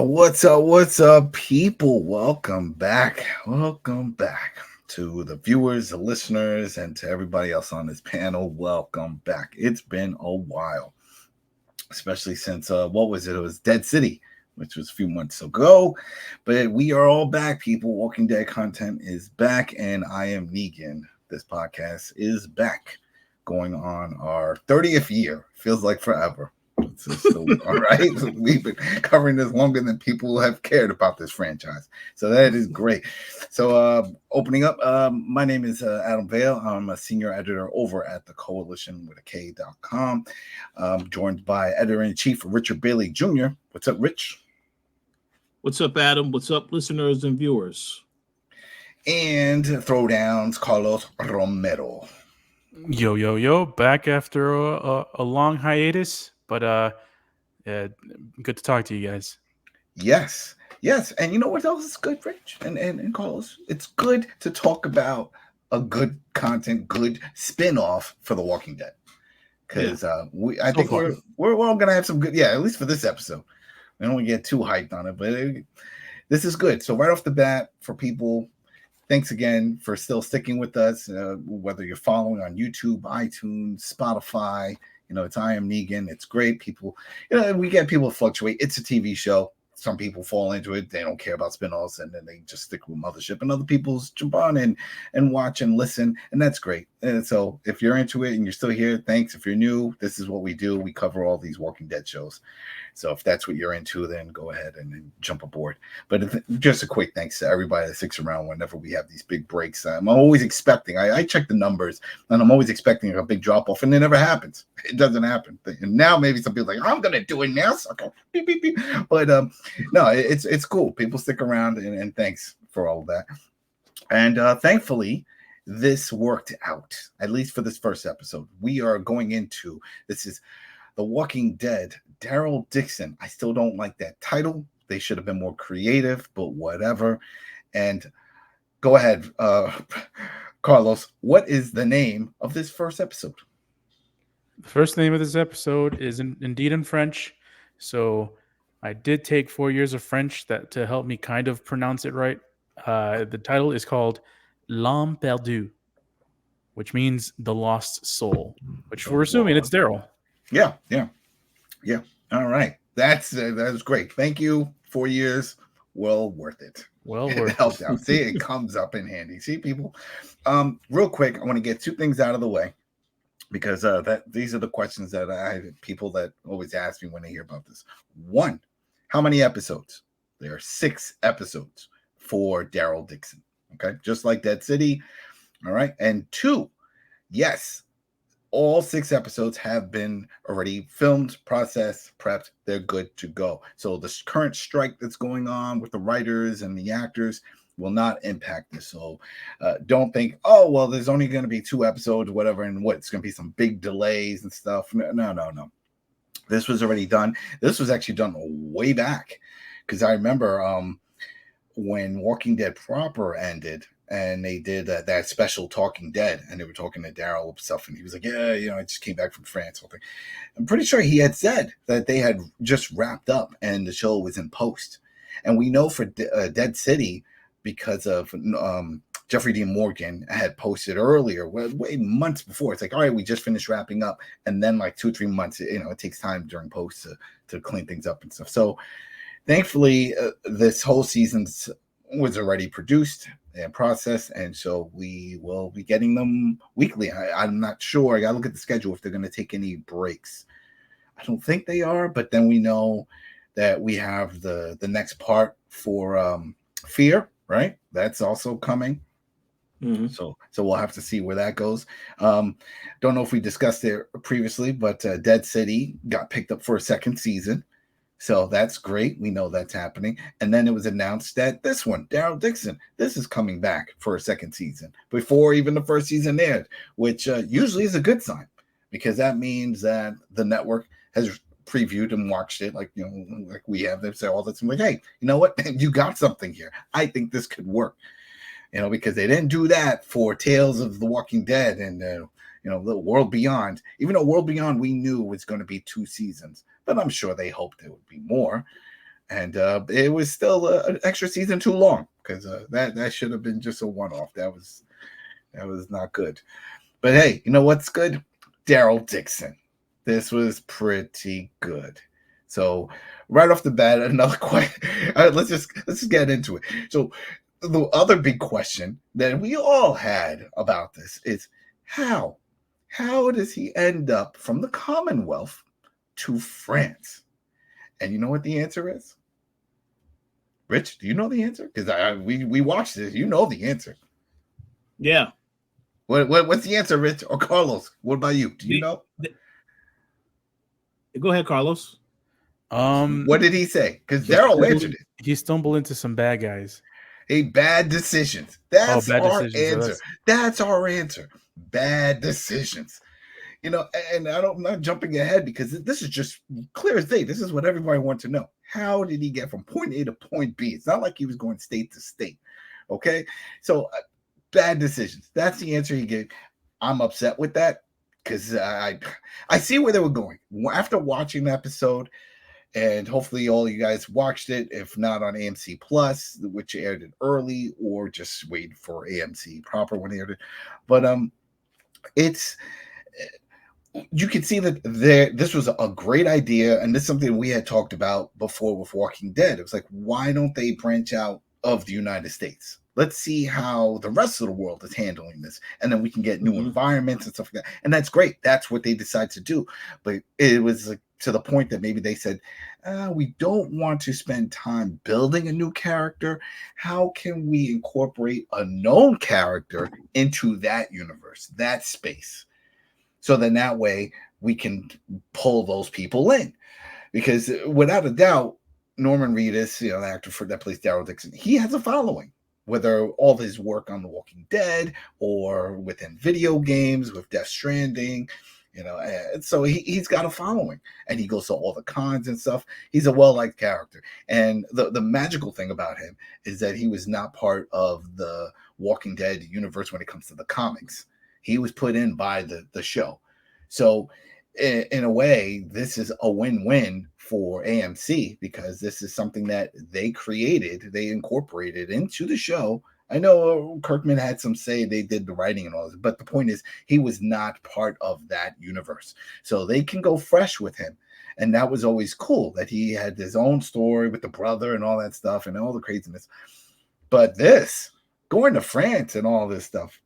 What's up, people? Welcome back to the viewers, the listeners, and to everybody else on this panel. Welcome back. It's been a while, especially since what was it? It was Dead City, which was a few months ago. But we are all back, people. Walking Dead content is back, and I am Negan. This podcast is back, going on our 30th year. Feels like forever. Still, all right. We've been covering this longer than people have cared about this franchise. So that is great. So opening up, my name is Adam Vale. I'm a senior editor over at the Koalition with a K.com. Joined by editor-in-chief Richard Bailey Jr. What's up, Rich? What's up, Adam? What's up, listeners and viewers? And Throwdowns Carlos Romero. Yo, back after a long hiatus, but good to talk to you guys. Yes. And you know what else is good, Rich and Carlos? It's good to talk about a good content, good spin-off for The Walking Dead. Because I think we're all gonna have some good, at least for this episode. We don't want to get too hyped on it, but this is good. So right off the bat, for people, thanks again for still sticking with us, whether you're following on YouTube, iTunes, Spotify. It's I Am Negan. It's great. People, we get people fluctuate. It's a TV show. Some people fall into it. They don't care about spin-offs, and then they just stick with Mothership. And other people jump on and watch and listen, and that's great. And so if you're into it and you're still here, thanks. If you're new, this is what we do. We cover all these Walking Dead shows. So if that's what you're into, then go ahead and jump aboard. But just a quick thanks to everybody that sticks around whenever we have these big breaks. I'm always expecting, I check the numbers, and I'm always expecting a big drop-off, and it never happens. It doesn't happen. And now maybe some people are like, I'm going to do it now. Okay. Beep, beep, beep. But no, it's cool. People stick around, and thanks for all of that. And thankfully, this worked out, at least for this first episode. We are going into, this is The Walking Dead, Daryl Dixon. I still don't like that title. They should have been more creative, but whatever. And go ahead, Carlos, what is the name of this first episode? The first name of this episode is indeed in French. So I did take 4 years of French to help me kind of pronounce it right. The title is called L'Âme Perdue, which means the lost soul, which we're assuming it's Daryl. Yeah. All right. That's great. Thank you. 4 years. Well worth it. It helps out. See, it comes up in handy. See, people. Real quick, I want to get two things out of the way, because these are the questions that I have people that always ask me when they hear about this. One, how many episodes? There are 6 episodes for Daryl Dixon. Okay, just like Dead City. All right. And 2, yes, all 6 episodes have been already filmed, processed, prepped. They're good to go. So the current strike that's going on with the writers and the actors will not impact this. So don't think, oh, well, there's only going to be 2 episodes, whatever, and it's going to be some big delays and stuff. No. This was already done. This was actually done way back, because I remember when Walking Dead proper ended, and they did that special Talking Dead, and they were talking to Daryl and stuff, and he was like, I just came back from France. I'm pretty sure he had said that they had just wrapped up and the show was in post. And we know for Dead City, because of Jeffrey Dean Morgan had posted earlier, way months before. It's like, all right, we just finished wrapping up, and then like 2 or 3 months, it takes time during post to clean things up and stuff. So thankfully, this whole season was already produced and processed, and so we will be getting them weekly. I'm not sure. I gotta look at the schedule if they're going to take any breaks. I don't think they are, but then we know that we have the next part for Fear, right? That's also coming. Mm-hmm. So we'll have to see where that goes. Don't know if we discussed it previously, but Dead City got picked up for a second season. So that's great. We know that's happening. And then it was announced that this one, Daryl Dixon, this is coming back for a second season before even the first season aired, which usually is a good sign, because that means that the network has previewed and watched it, like we have. They say all the time, like, hey, you know what? You got something here. I think this could work. Because they didn't do that for Tales of the Walking Dead and the World Beyond. Even though World Beyond we knew was going to be 2 seasons, but I'm sure they hoped there would be more. And it was still an extra season too long because that should have been just a one-off. That was not good. But hey, you know what's good? Daryl Dixon. This was pretty good. So right off the bat, another question. Let's just get into it. So the other big question that we all had about this is how does he end up from the Commonwealth to France? And you know what the answer is? Rich, do you know the answer? Because we watched this. You know the answer. Yeah. What's the answer, Rich or Carlos? What about you? Do you know? Go ahead, Carlos. What did he say? Because Daryl answered it. He stumbled into some bad guys. Hey, bad decisions. That's bad our decisions. answer. That's our answer. Bad decisions. You know, and I'm not jumping ahead because this is just clear as day. This is what everybody wants to know. How did he get from point A to point B? It's not like he was going state to state. Okay, so bad decisions. That's the answer he gave. I'm upset with that because I see where they were going after watching the episode. And hopefully all you guys watched it, if not on AMC Plus, which aired it early, or just wait for AMC proper when they aired it. But it's you can see that this was a great idea, and this is something we had talked about before with Walking Dead. It was like, why don't they branch out of the United States? Let's see how the rest of the world is handling this, and then we can get new environments and stuff like that. And that's great. That's what they decided to do. But it was like, to the point that maybe they said, we don't want to spend time building a new character. How can we incorporate a known character into that universe, that space? So then that way we can pull those people in. Because without a doubt, Norman Reedus, the actor that plays Daryl Dixon, he has a following. Whether all his work on The Walking Dead or within video games with Death Stranding, so he's got a following, and he goes to all the cons and stuff. He's a well-liked character, and the magical thing about him is that he was not part of the Walking Dead universe when it comes to the comics. He was put in by the show. So in a way, this is a win-win for AMC because this is something that they created, they incorporated into the show. I know Kirkman had some say, they did the writing and all this, but the point is he was not part of that universe. So they can go fresh with him. And that was always cool that he had his own story with the brother and all that stuff and all the craziness. But this, going to France and all this stuff,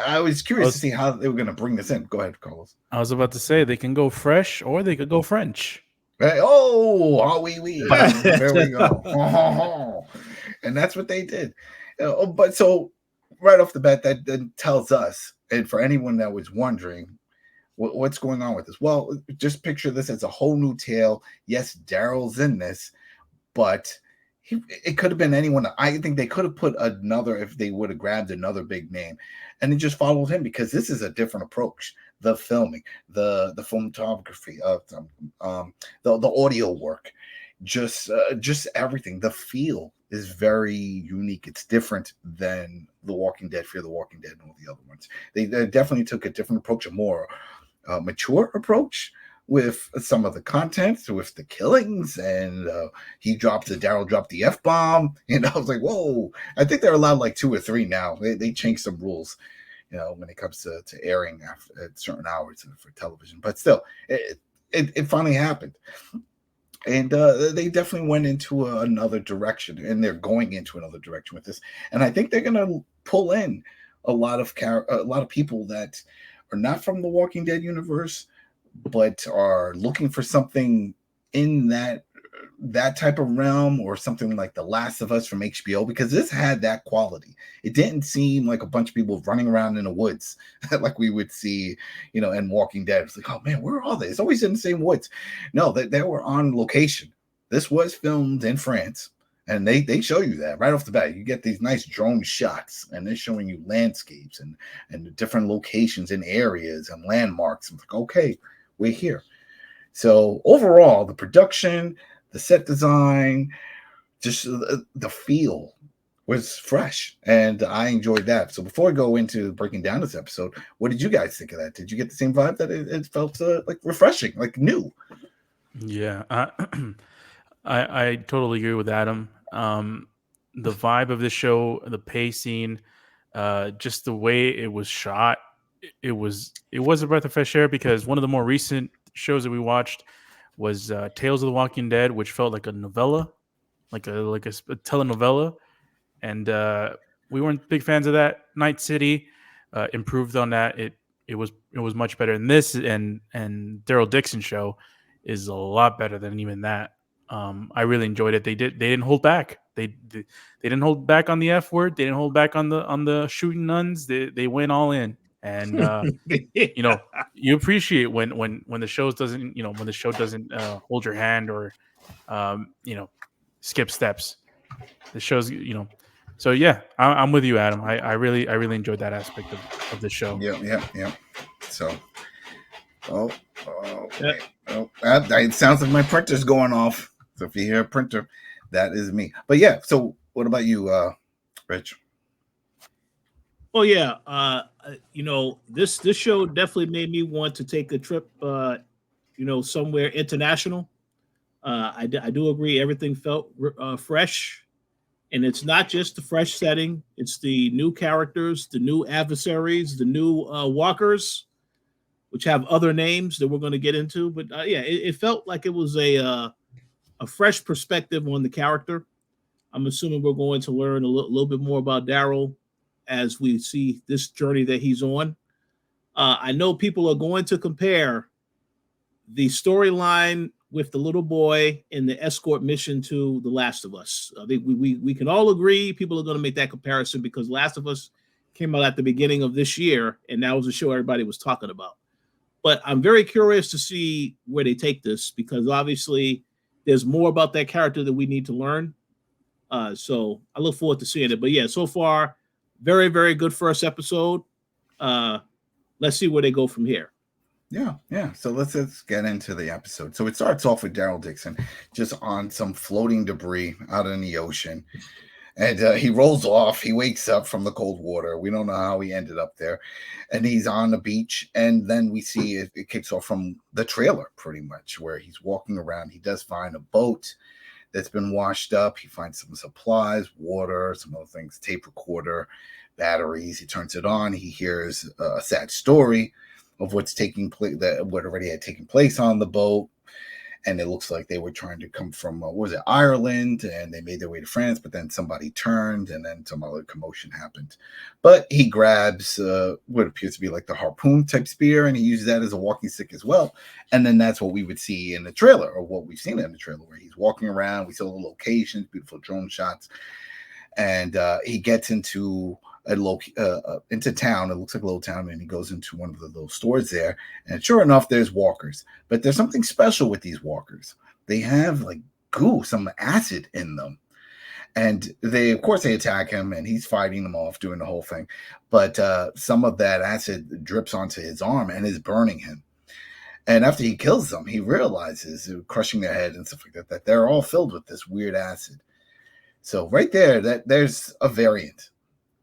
I was curious to see how they were going to bring this in. Go ahead, Carlos. I was about to say they can go fresh or they could go French. Right? Oui. There we go. And that's what they did. But so right off the bat, that then tells us, and for anyone that was wondering what's going on with this, well, just picture this as a whole new tale. Yes, Daryl's in this, but it could have been anyone. I think they could have put another, if they would have grabbed another big name, and it just followed him because this is a different approach. The filming, the photography, the audio work, just everything. The feel is very unique. It's different than The Walking Dead, Fear the Walking Dead, and all the other ones. They definitely took a different approach, a more mature approach with some of the content, with the killings, and Daryl dropped the F-bomb. I was like, whoa. I think they're allowed like 2 or 3 now. They changed some rules, when it comes to airing at certain hours for television. But still, it finally happened. And they definitely went into another direction, and they're going into another direction with this. And I think they're going to pull in a lot of people that are not from the Walking Dead universe, but are looking for something in that type of realm, or something like The Last of Us from HBO, because this had that quality. It didn't seem like a bunch of people running around in the woods like we would see, in Walking Dead. It's like, oh man, where are they? It's always in the same woods. No, they were on location. This was filmed in France, and they show you that right off the bat. You get these nice drone shots, and they're showing you landscapes and the different locations and areas and landmarks. I'm like, okay, we're here. So overall, the production, the set design, just the feel was fresh, and I enjoyed that. So before I go into breaking down this episode, what did you guys think of that? Did you get the same vibe that it felt like refreshing, like new? Yeah. I totally agree with Adam. The vibe of the show, the pacing, just the way it was shot, it was a breath of fresh air, because one of the more recent shows that we watched was Tales of the Walking Dead, which felt like a novella, like a telenovela, and we weren't big fans of that. Night City improved on that. It was much better. And this and Daryl Dixon show is a lot better than even that. I really enjoyed it. They didn't hold back. They didn't hold back on the F word. They didn't hold back on the shooting nuns. They went all in. And you know, you appreciate when the show doesn't hold your hand or skip steps. The show's so yeah, I'm with you, Adam. I really enjoyed that aspect of the show. Yeah. So, wait. It sounds like my printer's going off. So if you hear a printer, that is me. But yeah, so what about you, Rich? Oh yeah, this show definitely made me want to take a trip, somewhere international. I do agree. Everything felt fresh, and it's not just the fresh setting; it's the new characters, the new adversaries, the new walkers, which have other names that we're going to get into. But it felt like it was a fresh perspective on the character. I'm assuming we're going to learn a little bit more about Daryl as we see this journey that he's on. I know people are going to compare the storyline with the little boy in the escort mission to The Last of Us. I think we can all agree people are going to make that comparison because Last of Us came out at the beginning of this year, and that was a show everybody was talking about. But I'm very curious to see where they take this, because obviously there's more about that character that we need to learn. So I look forward to seeing it. But yeah, so far, very, very good first episode. Let's see where they go from here. Yeah. So let's get into the episode. So it starts off with Daryl Dixon just on some floating debris out in the ocean. And he rolls off. He wakes up from the cold water. We don't know how he ended up there. And he's on the beach. And then we see it kicks off from the trailer, pretty much, where he's walking around. He does find a boat that's been washed up. He finds some supplies, water, some other things, tape recorder, batteries. He turns it on. He hears a sad story of what's taking place, what already had taken place on the boat. And it looks like they were trying to come from, Ireland, and they made their way to France, but then somebody turned, and then some other commotion happened. But he grabs what appears to be like the harpoon type spear, and he uses that as a walking stick as well. And then that's what we would see in the trailer, or what we've seen in the trailer, where he's walking around. We saw the locations, beautiful drone shots, and he gets into into town. It looks like a little town, and he goes into one of the little stores there, and sure enough, there's walkers. But there's something special with these walkers. They have like goo, some acid in them, and they attack him, and he's fighting them off, doing the whole thing. But some of that acid drips onto his arm and is burning him. And after he kills them, he realizes, crushing their head and stuff like that they're all filled with this weird acid. So right there, there's a variant.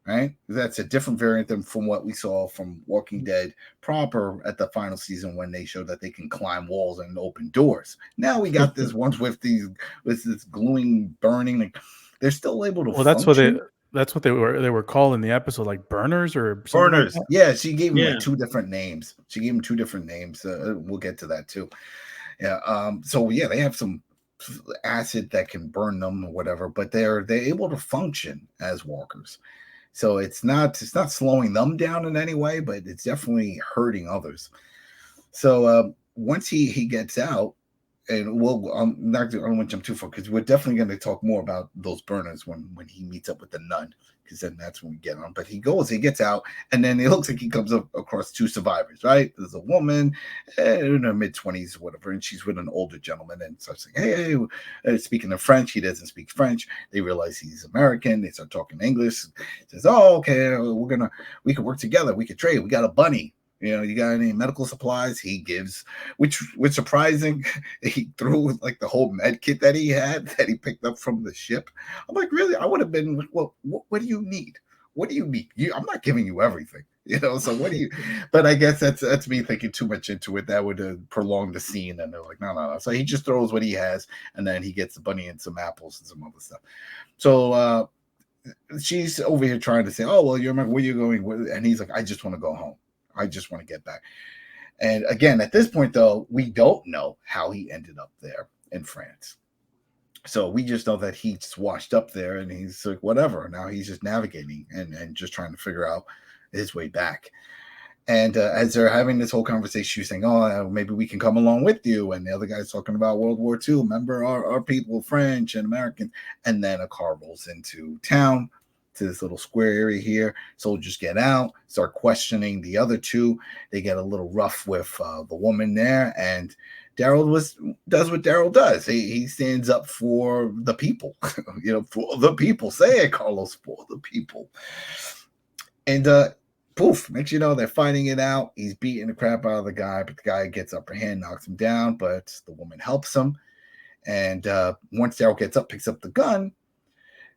Right? That's a different variant than from what we saw from Walking Dead proper at the final season, when they showed that they can climb walls and open doors. Now we got this ones with this gluing, burning. Like, they're still able to. Well, that's what they were called in the episode, like burners or burners. Like, yeah, she gave them like two different names. We'll get to that too. Yeah. So yeah, they have some acid that can burn them or whatever, but they're able to function as walkers. So it's not slowing them down in any way, but it's definitely hurting others. So once he gets out, and I don't want to jump too far, because we're definitely going to talk more about those burners when he meets up with the nun, because then that's when we get on. But he gets out, and then it looks like he comes across two survivors, right? There's a woman in her mid-20s, whatever, and she's with an older gentleman, and starts saying, hey, speaking of French. He doesn't speak French. They realize he's American. They start talking English. He says, oh, okay, we could work together. We could trade. We got a bunny. You got any medical supplies? He gives, which was surprising. He threw like the whole med kit that he had, that he picked up from the ship. I'm like, really? I would have been, well, what do you need? what do you mean? I'm not giving you everything, so what do you, but I guess that's me thinking too much into it. That would prolong the scene, and they're like, no. So he just throws what he has, and then he gets the bunny and some apples and some other stuff. So she's over here trying to say, oh, well, you remember where you're going? And he's like, I just want to go home. I just want to get back. And again, at this point, though, we don't know how he ended up there in France. So we just know that he just washed up there, and he's like, whatever. Now he's just navigating and just trying to figure out his way back. And as they're having this whole conversation, she's saying, oh, maybe we can come along with you. And the other guy's talking about World War II. Remember our people, French and American. And then a car rolls into town, to this little square area here. Soldiers get out, start questioning the other two. They get a little rough with the woman there. And Daryl does what Daryl does. He stands up for the people, for the people. Say it, Carlos, for the people. And poof, makes you know they're fighting it out. He's beating the crap out of the guy, but the guy gets upper hand, knocks him down, but the woman helps him. And once Daryl gets up, picks up the gun,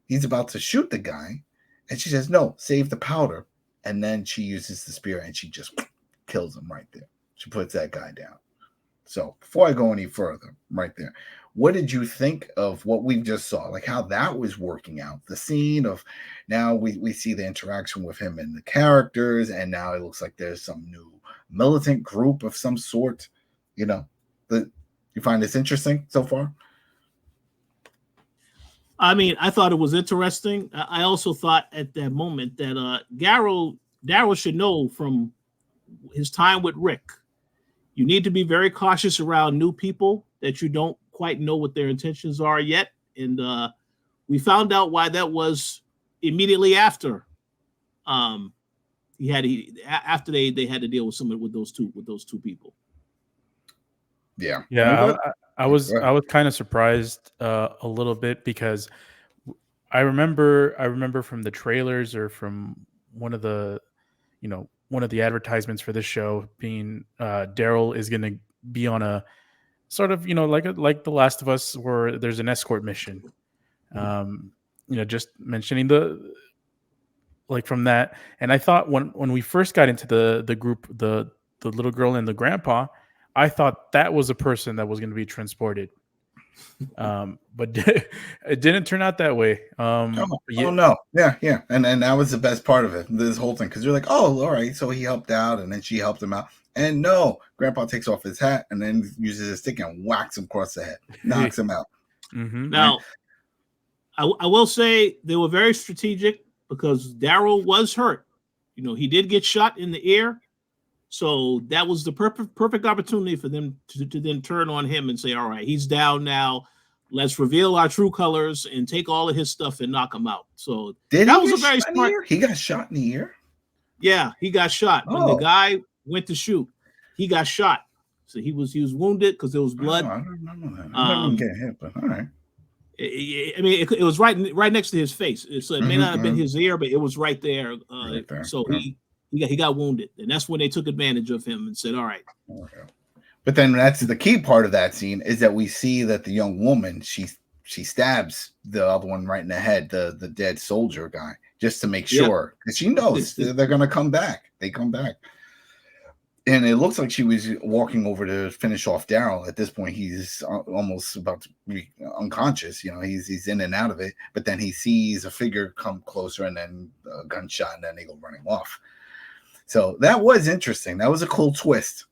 he's about to shoot the guy. And she says, no, save the powder. And then she uses the spear and she just kills him right there. She puts that guy down. So before I go any further, right there, what did you think of what we just saw? Like how that was working out, the scene of now we see the interaction with him and the characters, and now it looks like there's some new militant group of some sort. You find this interesting so far? I mean, I thought it was interesting. I also thought at that moment that Daryl should know from his time with Rick, you need to be very cautious around new people that you don't quite know what their intentions are yet. And we found out why that was immediately after they had to deal with those two people. Yeah. I was kind of surprised a little bit because I remember from the trailers or from one of the advertisements for this show being Daryl is going to be on a sort of like The Last of Us where there's an escort mission. Just mentioning from that, and I thought when we first got into the group, the little girl and the grandpa, I thought that was a person that was going to be transported. But it didn't turn out that way. No. Yeah. And that was the best part of it, this whole thing, because you're like, oh, all right, so he helped out, and then she helped him out. And no, Grandpa takes off his hat and then uses his stick and whacks him across the head, knocks him out. Mm-hmm. Now, I will say they were very strategic because Daryl was hurt. He did get shot in the ear. So that was the perfect opportunity for them to then turn on him and say, all right, he's down now. Let's reveal our true colors and take all of his stuff and knock him out. So that was a very smart. He got shot in the ear? Yeah, he got shot. When the guy went to shoot, he got shot. So he was wounded because there was blood. I don't remember that. I didn't get hit, but all right. I mean, it was right next to his face. So it may not have been his ear, but it was right there. Right there. So he got wounded, and that's when they took advantage of him and said, all right. Okay. But then that's the key part of that scene is that we see that the young woman, she stabs the other one right in the head, the dead soldier guy, just to make sure, because she knows they're going to come back. They come back. And it looks like she was walking over to finish off Daryl. At this point, he's almost about to be unconscious. He's in and out of it. But then he sees a figure come closer, and then a gunshot, and then they go running off. So that was interesting. That was a cool twist.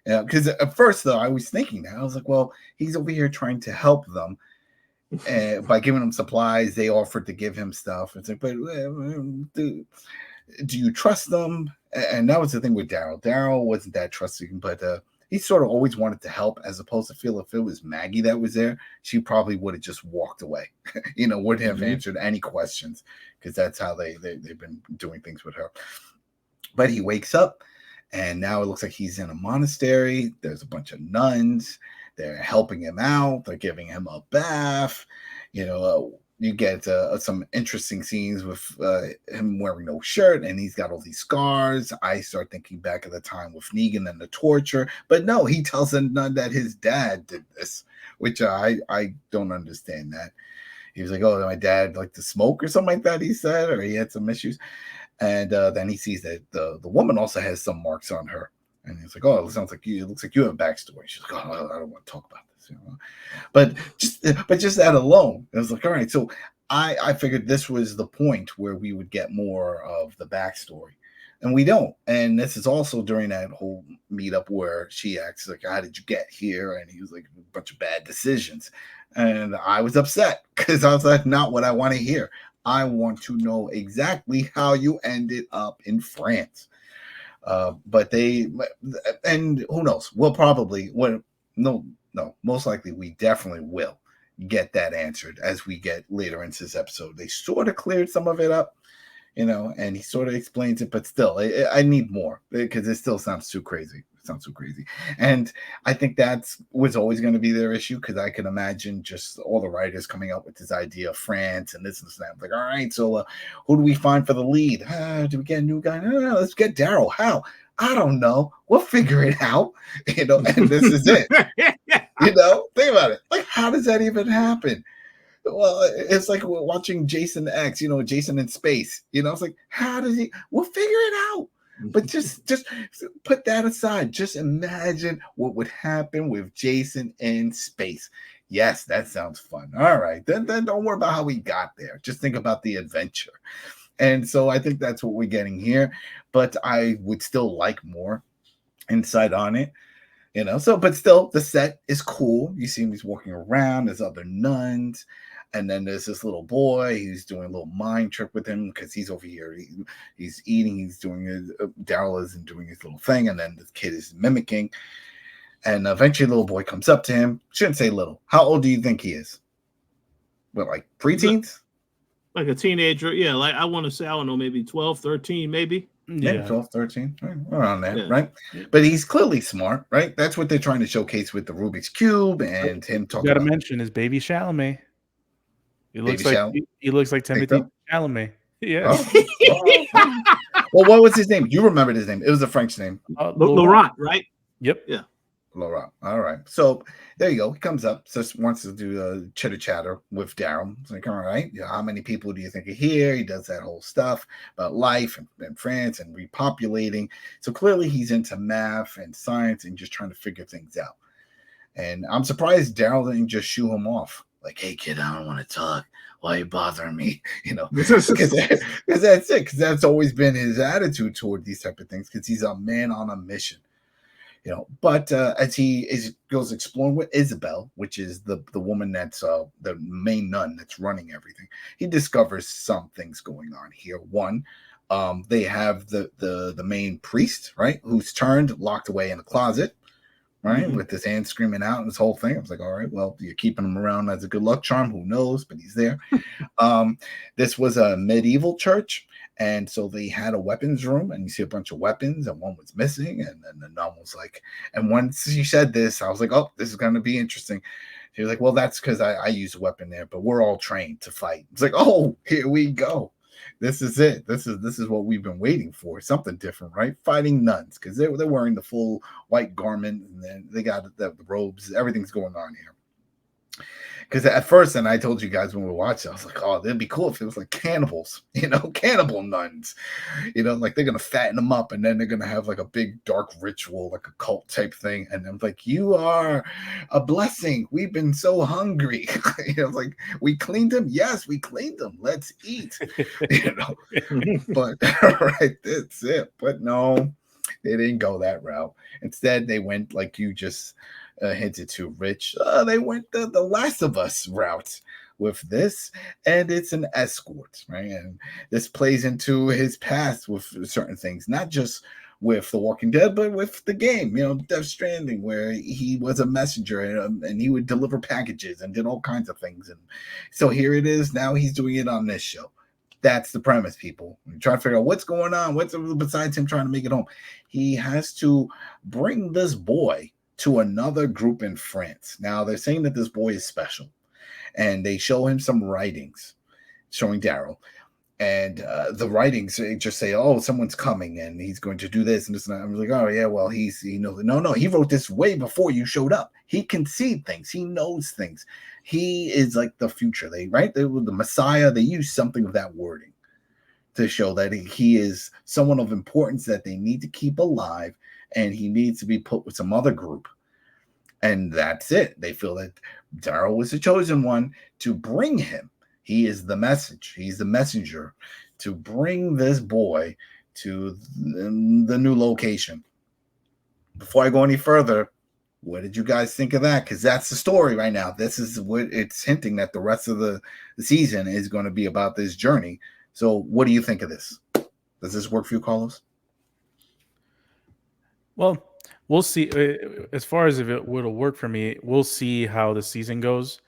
Because at first, though, I was thinking that. I was like, well, he's over here trying to help them by giving them supplies. They offered to give him stuff. It's like, but do you trust them? And that was the thing with Daryl. Daryl wasn't that trusting, but he sort of always wanted to help, as opposed to feel if it was Maggie that was there, she probably would have just walked away. Wouldn't have answered any questions, because that's how they've been doing things with her. But he wakes up, and now it looks like he's in a monastery. There's a bunch of nuns. They're helping him out. They're giving him a bath. You get some interesting scenes with him wearing no shirt, and he's got all these scars. I start thinking back at the time with Negan and the torture. But no, he tells a nun that his dad did this, which I don't understand that. he was like, oh, my dad liked to smoke or something like that, he said, or he had some issues. And then he sees that the woman also has some marks on her. And he's like, oh, it sounds like you. It looks like you have a backstory. She's like, oh, I don't want to talk about this. You know? But just that alone, it was like, all right. So I figured this was the point where we would get more of the backstory. And we don't. And this is also during that whole meetup where she asks, like, how did you get here? And he was like, a bunch of bad decisions. And I was upset because I was like, not what I want to hear. I want to know exactly how you ended up in France. But who knows? We'll probably, most likely we definitely will get that answered as we get later into this episode. They sort of cleared some of it up, and he sort of explains it, but still, I need more because it still sounds too crazy. And I think was always going to be their issue, because I can imagine just all the writers coming up with this idea of France and this and that. I'm like, all right, so who do we find for the lead? Do we get a new guy? No, let's get Daryl. How? I don't know. We'll figure it out. And this is it. Think about it. Like, how does that even happen? Well, it's like we're watching Jason X, Jason in space. It's like, how does he? We'll figure it out. But just put that aside. Just imagine what would happen with Jason in space. Yes, that sounds fun. All right, then don't worry about how we got there. Just think about the adventure. And so I think that's what we're getting here. But I would still like more insight on it. But still, the set is cool. You see him, he's walking around. There's other nuns. And then there's this little boy. He's doing a little mind trick with him because he's over here. He's eating. He's doing his, Daryl isn't doing his little thing. And then the kid is mimicking. And eventually the little boy comes up to him. Shouldn't say little. How old do you think he is? What, like preteens? Like a teenager. Yeah, like I want to say, I don't know, maybe 12, 13, maybe. Yeah, 12, 13, around there, right? But he's clearly smart, right? That's what they're trying to showcase with the Rubik's Cube and him talking. You got to mention his baby Chalamet. He looks like Timothy Chalamet. Yeah. Oh. Well, what was his name? You remembered his name. It was a French name. Laurent, right? Yep. Yeah. Laurent. All right. So there you go. He comes up, just wants to do a chitter chatter with Daryl. It's like, all right, how many people do you think are here? He does that whole stuff about life and France and repopulating. So clearly he's into math and science and just trying to figure things out. And I'm surprised Daryl didn't just shoo him off. Like, hey, kid, I don't want to talk. Why are you bothering me? Because that's it. Because that's always been his attitude toward these type of things. Because he's a man on a mission. But as he goes exploring with Isabel, which is the woman that's the main nun that's running everything, he discovers some things going on here. One, they have the main priest, right, who's turned, locked away in a closet, right, with his hand screaming out and this whole thing. I was like, all right, well, you're keeping him around as a good luck charm. Who knows? But he's there. This was a medieval church. And so they had a weapons room, and you see a bunch of weapons, and one was missing. And then the nun was like, and once she said this, I was like, oh, this is going to be interesting. She was like, well, that's because I use a weapon there, but we're all trained to fight. It's like, oh, here we go. This is it. This is what we've been waiting for. Something different, right? Fighting nuns, because they're wearing the full white garment, and then they got the robes. Everything's going on here. Because at first, and I told you guys when we watched it, I was like, oh, it'd be cool if it was like cannibals, cannibal nuns, like they're going to fatten them up, and then they're going to have like a big dark ritual, like a cult type thing. And I'm like, you are a blessing. We've been so hungry. Like, we cleaned them. Yes, we cleaned them. Let's eat, but right, that's it. But no, they didn't go that route. Instead, they went like you just hinted to, Rich. They went the Last of Us route with this, and it's an escort, right? And this plays into his past with certain things, not just with The Walking Dead, but with the game, Death Stranding, where he was a messenger and he would deliver packages and did all kinds of things. And so here it is. Now he's doing it on this show. That's the premise, people. We're trying to figure out what's going on. What's besides him trying to make it home? He has to bring this boy to another group in France. Now, they're saying that this boy is special, and they show him some writings showing Daryl. And the writings just say, "Oh, someone's coming, and he's going to do this and this." And I'm like, "Oh yeah, well, he knows." No, he wrote this way before you showed up. He can see things. He knows things. He is like the future. They were the Messiah. They use something of that wording to show that he is someone of importance that they need to keep alive, and he needs to be put with some other group. And that's it. They feel that Daryl was the chosen one to bring him. He is the message. He's the messenger to bring this boy to the new location. Before I go any further, what did you guys think of that? Because that's the story right now. This is what it's hinting that the rest of the season is going to be about this journey. So what do you think of this? Does this work for you, Carlos? Well, we'll see. As far as if it will work for me, we'll see how the season goes.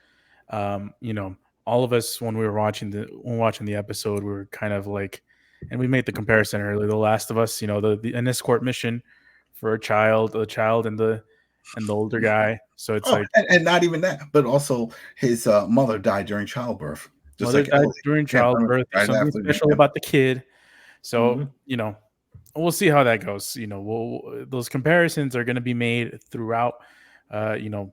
All of us when we were watching the episode, we were kind of like, and we made the comparison earlier. The Last of Us, an escort mission for a child and the older guy. So it's and not even that, but also his mother died during childbirth. Just mother died during childbirth. Something special about the kid. So we'll see how that goes. Those comparisons are going to be made throughout. In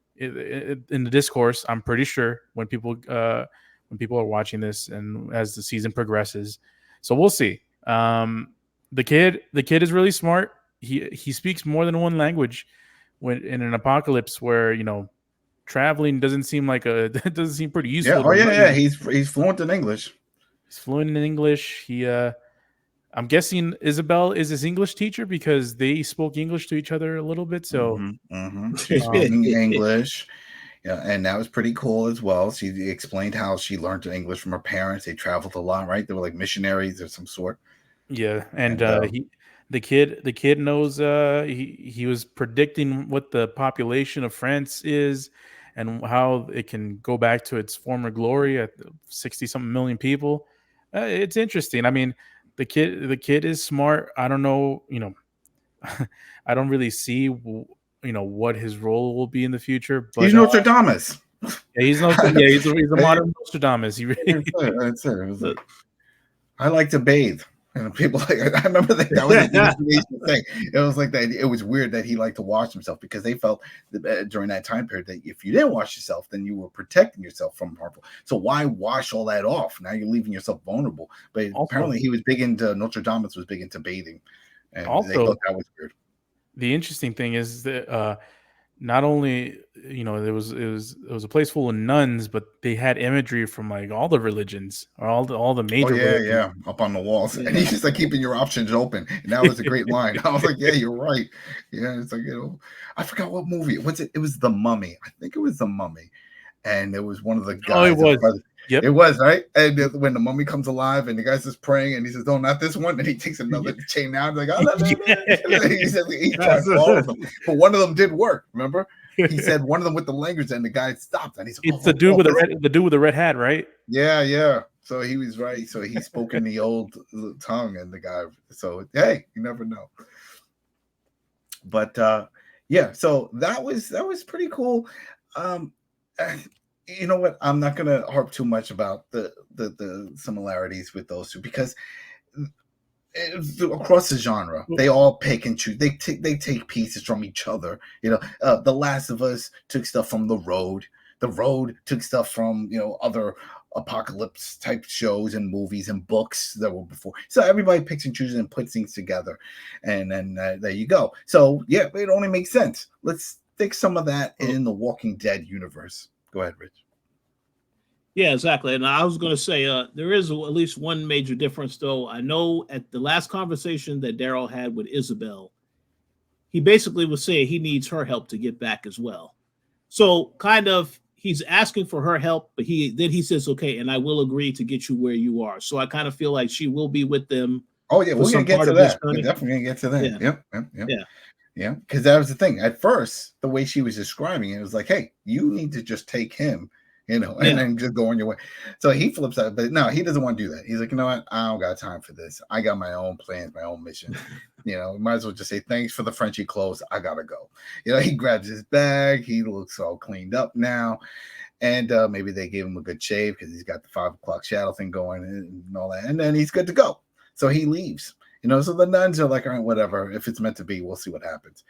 the discourse, I'm pretty sure when people are watching this and as the season progresses. So we'll see. The kid is really smart. He speaks more than one language. When in an apocalypse where traveling doesn't seem pretty useful. Yeah. He's fluent in English. He's fluent in English. I'm guessing Isabel is his English teacher because they spoke English to each other a little bit. So she's speaking English. Yeah, and that was pretty cool as well. She explained how she learned English from her parents. They traveled a lot, right? They were like missionaries of some sort. Yeah, and the kid knows. He was predicting what the population of France is, and how it can go back to its former glory at 60-something million people. It's interesting. I mean, the kid is smart. I don't know. I don't really see what his role will be in the future. But he's Nostradamus. Yeah, he's a modern Nostradamus. He really. That's it. I like to bathe. And people I remember that was the thing. It was like that. It was weird that he liked to wash himself because they felt that, during that time period that if you didn't wash yourself, then you were protecting yourself from harmful. So why wash all that off? Now you're leaving yourself vulnerable. But apparently he was big into Nostradamus was big into bathing, and they thought that was weird. The interesting thing is that not only it was a place full of nuns, but they had imagery from like all the religions or all the major religions. Up on the walls. And he's just like keeping your options open, and that was a great line. I was like, yeah, you're right. Yeah, it's like, I forgot what movie it was The Mummy. I think it was The Mummy, and it was one of the guys. It was. Yep. It was, right? And when the mummy comes alive and the guy's just praying and he says, "No, not this one," and he takes another chain out. Like, he said he tried all of them, but one of them did work. Remember, he said one of them with the language, and the guy stopped, and he's like, "It's the dude with the red hat, right?" Yeah. So he was right. So he spoke in the old tongue, and the guy. So hey, you never know. But so that was pretty cool. You know what? I'm not going to harp too much about the similarities with those two because across the genre, they all pick and choose. They take pieces from each other. The Last of Us took stuff from The Road. The Road took stuff from other apocalypse type shows and movies and books that were before. So everybody picks and chooses and puts things together, and then there you go. So yeah, it only makes sense. Let's stick some of that in the Walking Dead universe. Go ahead, Rich. Yeah, exactly. And I was going to say there is at least one major difference, though. I know at the last conversation that Daryl had with Isabel, he basically was saying he needs her help to get back as well. So kind of he's asking for her help, but he says, okay, and I will agree to get you where you are. So I kind of feel like she will be with them. Oh, yeah, we're going to get to that. We're definitely going to get to that. Yeah. Yeah, because that was the thing. At first, the way she was describing it was like, hey, you need to just take him, and then just go on your way. So he flips out, but no, he doesn't want to do that. He's like, you know what? I don't got time for this. I got my own plans, my own mission. Might as well just say, thanks for the Frenchie clothes. I got to go. He grabs his bag. He looks all cleaned up now. And maybe they gave him a good shave because he's got the 5 o'clock shadow thing going and all that. And then he's good to go. So he leaves. So the nuns are like, all right, whatever. If it's meant to be, we'll see what happens.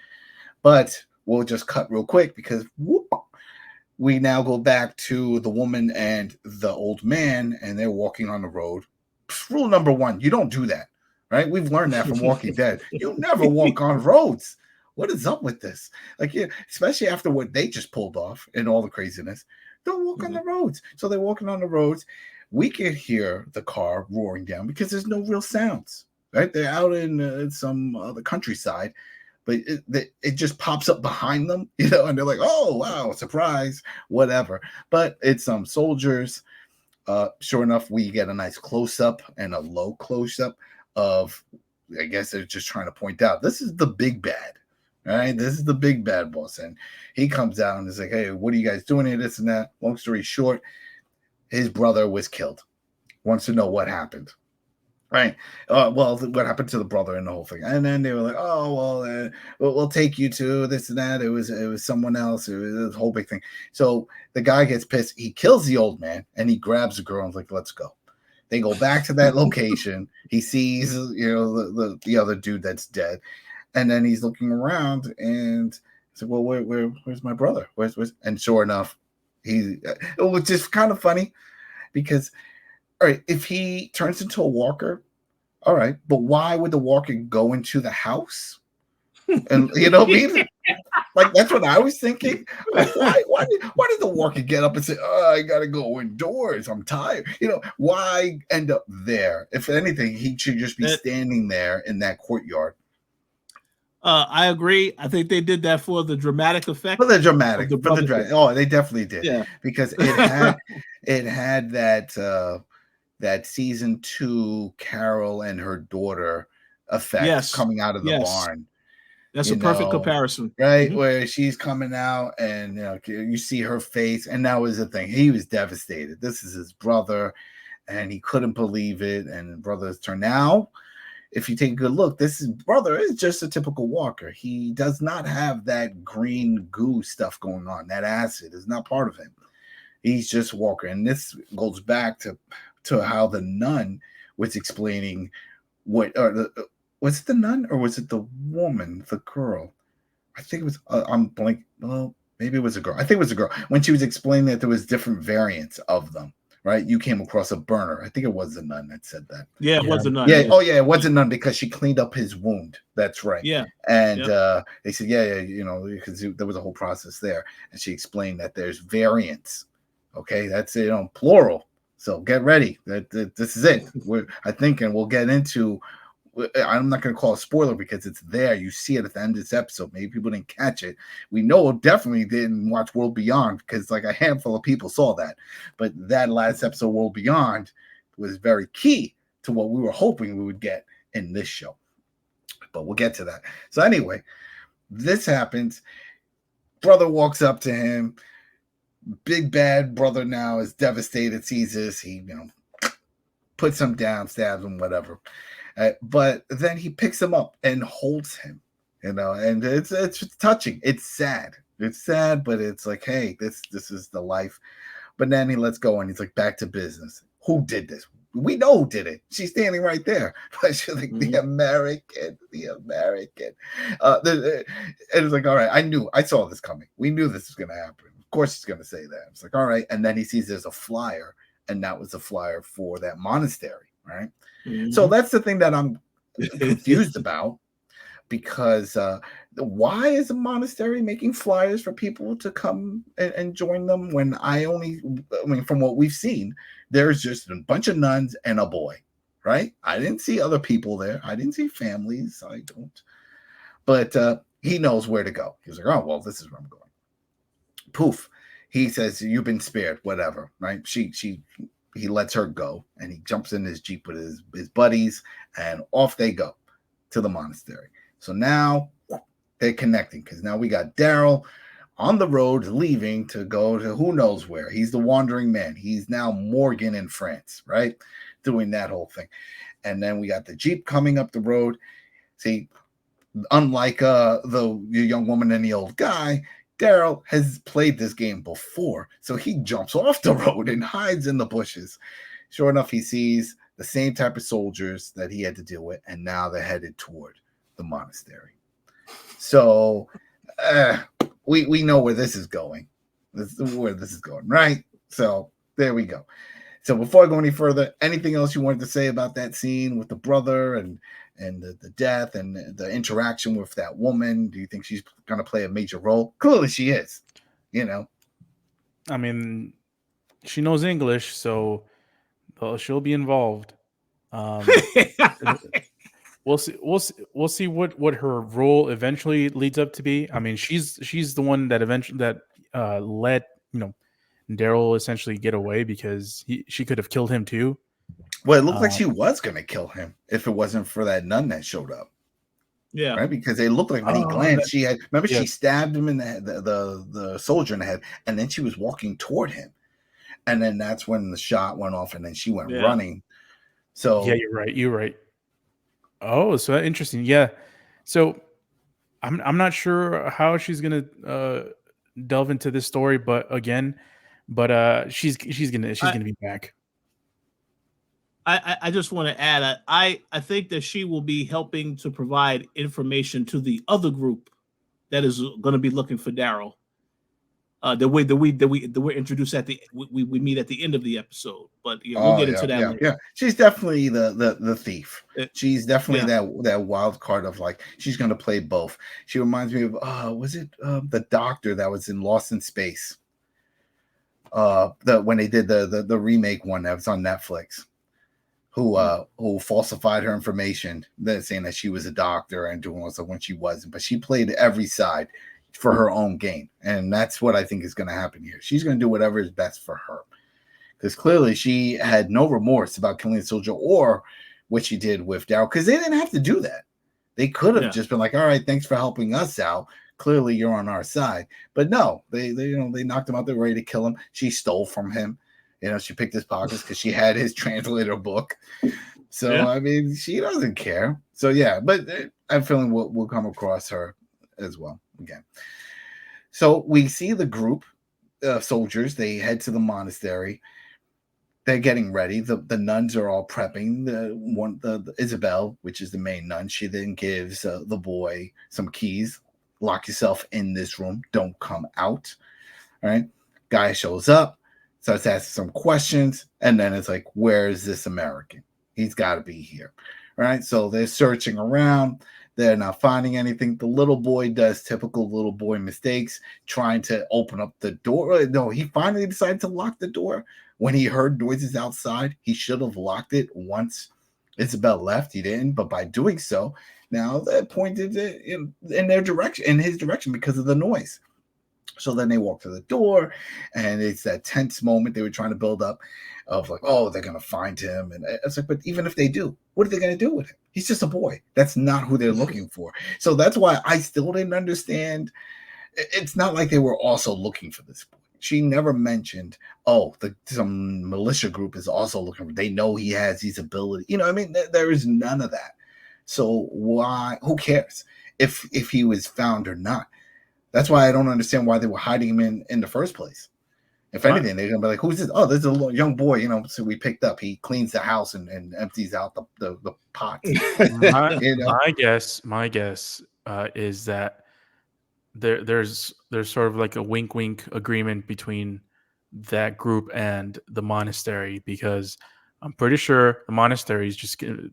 But we'll just cut real quick because we now go back to the woman and the old man, and they're walking on the road. Rule number 1, you don't do that, right? We've learned that from Walking Dead. You never walk on roads. What is up with this? Like, especially after what they just pulled off and all the craziness. Don't walk on the roads. So they're walking on the roads. We can hear the car roaring down because there's no real sounds, right? They're out in some other countryside, but it just pops up behind them, and they're like, oh, wow, surprise, whatever. But it's some soldiers. Sure enough, we get a nice close-up and a low close-up of, I guess they're just trying to point out, this is the big bad. All right, this is the big bad boss. And he comes out and is like, hey, what are you guys doing here? This and that. Long story short, his brother was killed. Wants to know what happened. Right. Well, what happened to the brother and the whole thing. And then they were like, oh, well, we'll take you to this and that. It was someone else. It was a whole big thing. So the guy gets pissed. He kills the old man and he grabs the girl and is like, let's go. They go back to that location. He sees, the other dude that's dead. And then he's looking around and he's like, well, where's my brother? Where's and sure enough, it was just kind of funny because, all right, if he turns into a walker, all right, but why would the walker go into the house? And you know what I mean? Like, that's what I was thinking. Like, why did the walker get up and say, oh, I gotta go indoors, I'm tired? Why end up there? If anything, he should just be standing there in that courtyard. I agree. I think they did that for the dramatic effect. For the dramatic. Oh, they definitely did. Yeah. Because it had that season 2 Carol and her daughter effect coming out of the barn. That's a perfect comparison. Right? Mm-hmm. Where she's coming out and you see her face. And that was the thing. He was devastated. This is his brother and he couldn't believe it. And brother's turn. Now, if you take a good look, brother is just a typical walker. He does not have that green goo stuff going on. That acid is not part of him. He's just a walker. And this goes back to how the nun was explaining was it the nun or was it the woman, the girl? I think it was, I'm blank. Well, maybe it was a girl. I think it was a girl. When she was explaining that there was different variants of them. Right, you came across a burner. I think it was the nun that said that. Yeah, it was the nun. Yeah. Oh, yeah, it was a nun because she cleaned up his wound. That's right. Yeah. And they said, because there was a whole process there, and she explained that there's variants. Okay, that's plural. So get ready. This is it. I think, and we'll get into. I'm not going to call it a spoiler because it's there. You see it at the end of this episode. Maybe people didn't catch it. We know definitely didn't watch World Beyond because like a handful of people saw that. But that last episode, World Beyond, was very key to what we were hoping we would get in this show. But we'll get to that. So anyway, this happens. Brother walks up to him. Big bad brother now is devastated, sees this. He, puts him down, stabs him, whatever. But then he picks him up and holds him, and it's touching. It's sad. It's sad, but it's like, hey, this is the life. But then he lets go and he's like, back to business. Who did this? We know who did it. She's standing right there. But she's like, the American. And it's like, all right, I saw this coming. We knew this was going to happen. Of course he's going to say that. It's like, all right. And then he sees there's a flyer, and that was a flyer for that monastery, right? Mm-hmm. So that's the thing that I'm confused about, because why is a monastery making flyers for people to come and join them when from what we've seen, there's just a bunch of nuns and a boy, right? I didn't see other people there. I didn't see families. I don't. But he knows where to go. He's like, oh, well, this is where I'm going. Poof. He says, you've been spared, whatever, right? He lets her go, and he jumps in his Jeep with his buddies, and off they go to the monastery. So now they're connecting, because now we got Daryl on the road leaving to go to who knows where. He's the wandering man. He's now Morgan in France, right? Doing that whole thing. And then we got the Jeep coming up the road. See, unlike the young woman and the old guy, Daryl has played this game before, so he jumps off the road and hides in the bushes. Sure enough, he sees the same type of soldiers that he had to deal with, and now they're headed toward the monastery. So we know where this is going. This is where this is going, right? So there we go. So before I go any further, anything else you wanted to say about that scene with the brother and the death and the interaction with that woman? Do you think she's going to play a major role? Clearly she is, I mean, she knows English, so she'll be involved. We'll see. We'll see what her role eventually leads up to be. I mean, she's the one that eventually let Daryl essentially get away because she could have killed him too. Well, it looked like she was going to kill him if it wasn't for that nun that showed up. Yeah, right. Because it looked like when he glanced, she had. Remember, she stabbed him in the soldier in the head, and then she was walking toward him, and then that's when the shot went off, and then she went running. So yeah, you're right. Oh, so interesting. Yeah. So I'm not sure how she's gonna delve into this story, but she's gonna be back. I just want to add, I think that she will be helping to provide information to the other group that is going to be looking for Daryl. The way that we're introduced at we meet at the end of the episode, but we'll get into that later. Yeah, she's definitely the thief. She's definitely that wild card of like she's going to play both. She reminds me of was it the doctor that was in Lost in Space? When they did the remake one that was on Netflix, who falsified her information, saying that she was a doctor and doing also when she wasn't, but she played every side for her own gain. And that's what I think is going to happen here. She's going to do whatever is best for her. Because clearly she had no remorse about killing the soldier or what she did with Daryl. Because they didn't have to do that. They could have just been like, all right, thanks for helping us out. Clearly you're on our side. But no, they knocked him out. They're ready to kill him. She stole from him. She picked his pockets because she had his translator book. So, I mean, she doesn't care. So, yeah, but I'm feeling we'll come across her as well again. So we see the group of soldiers. They head to the monastery. They're getting ready. The nuns are all prepping. The Isabel, which is the main nun, she then gives the boy some keys. Lock yourself in this room. Don't come out. All right. Guy shows up, starts asking some questions, and then it's like, where is this American? He's got to be here. All right. So they're searching around. They're not finding anything. The little boy does typical little boy mistakes, trying to open up the door. No, he finally decided to lock the door when he heard noises outside. He should have locked it once Isabel left. He didn't, but by doing so, now that pointed in their direction, in his direction, because of the noise. So then they walk to the door, and it's that tense moment they were trying to build up of like, oh, they're going to find him. And it's like, but even if they do, what are they going to do with him? He's just a boy. That's not who they're looking for. So that's why I still didn't understand. It's not like they were also looking for this boy. She never mentioned, some militia group is also looking for. They know he has these abilities. I mean, there is none of that. So why? Who cares if he was found or not? That's why I don't understand why they were hiding him in the first place. If anything, they're gonna be like, "Who's this? Oh, this is a young boy, So we picked up. He cleans the house and empties out the pot." My guess is that there's sort of like a wink agreement between that group and the monastery, because I'm pretty sure the monastery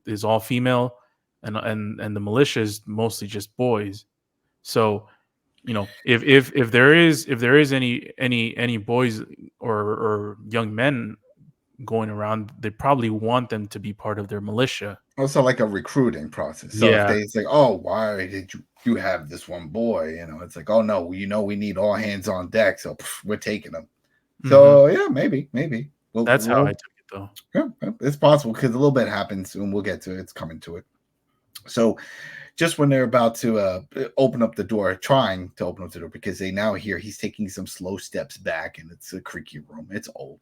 is all female, and the militia is mostly just boys. So, if there is any boys or young men going around, they probably want them to be part of their militia. Also, like a recruiting process. So if they say, "Oh, why did you have this one boy?" It's like, "Oh no, we need all hands on deck, so we're taking them." So yeah, maybe. That's how I took it, though. Yeah, it's possible because a little bit happens, and we'll get to it. It's coming to it. So, just when they're about to open up the door, trying to open up the door, because they now hear he's taking some slow steps back, and it's a creaky room. It's old.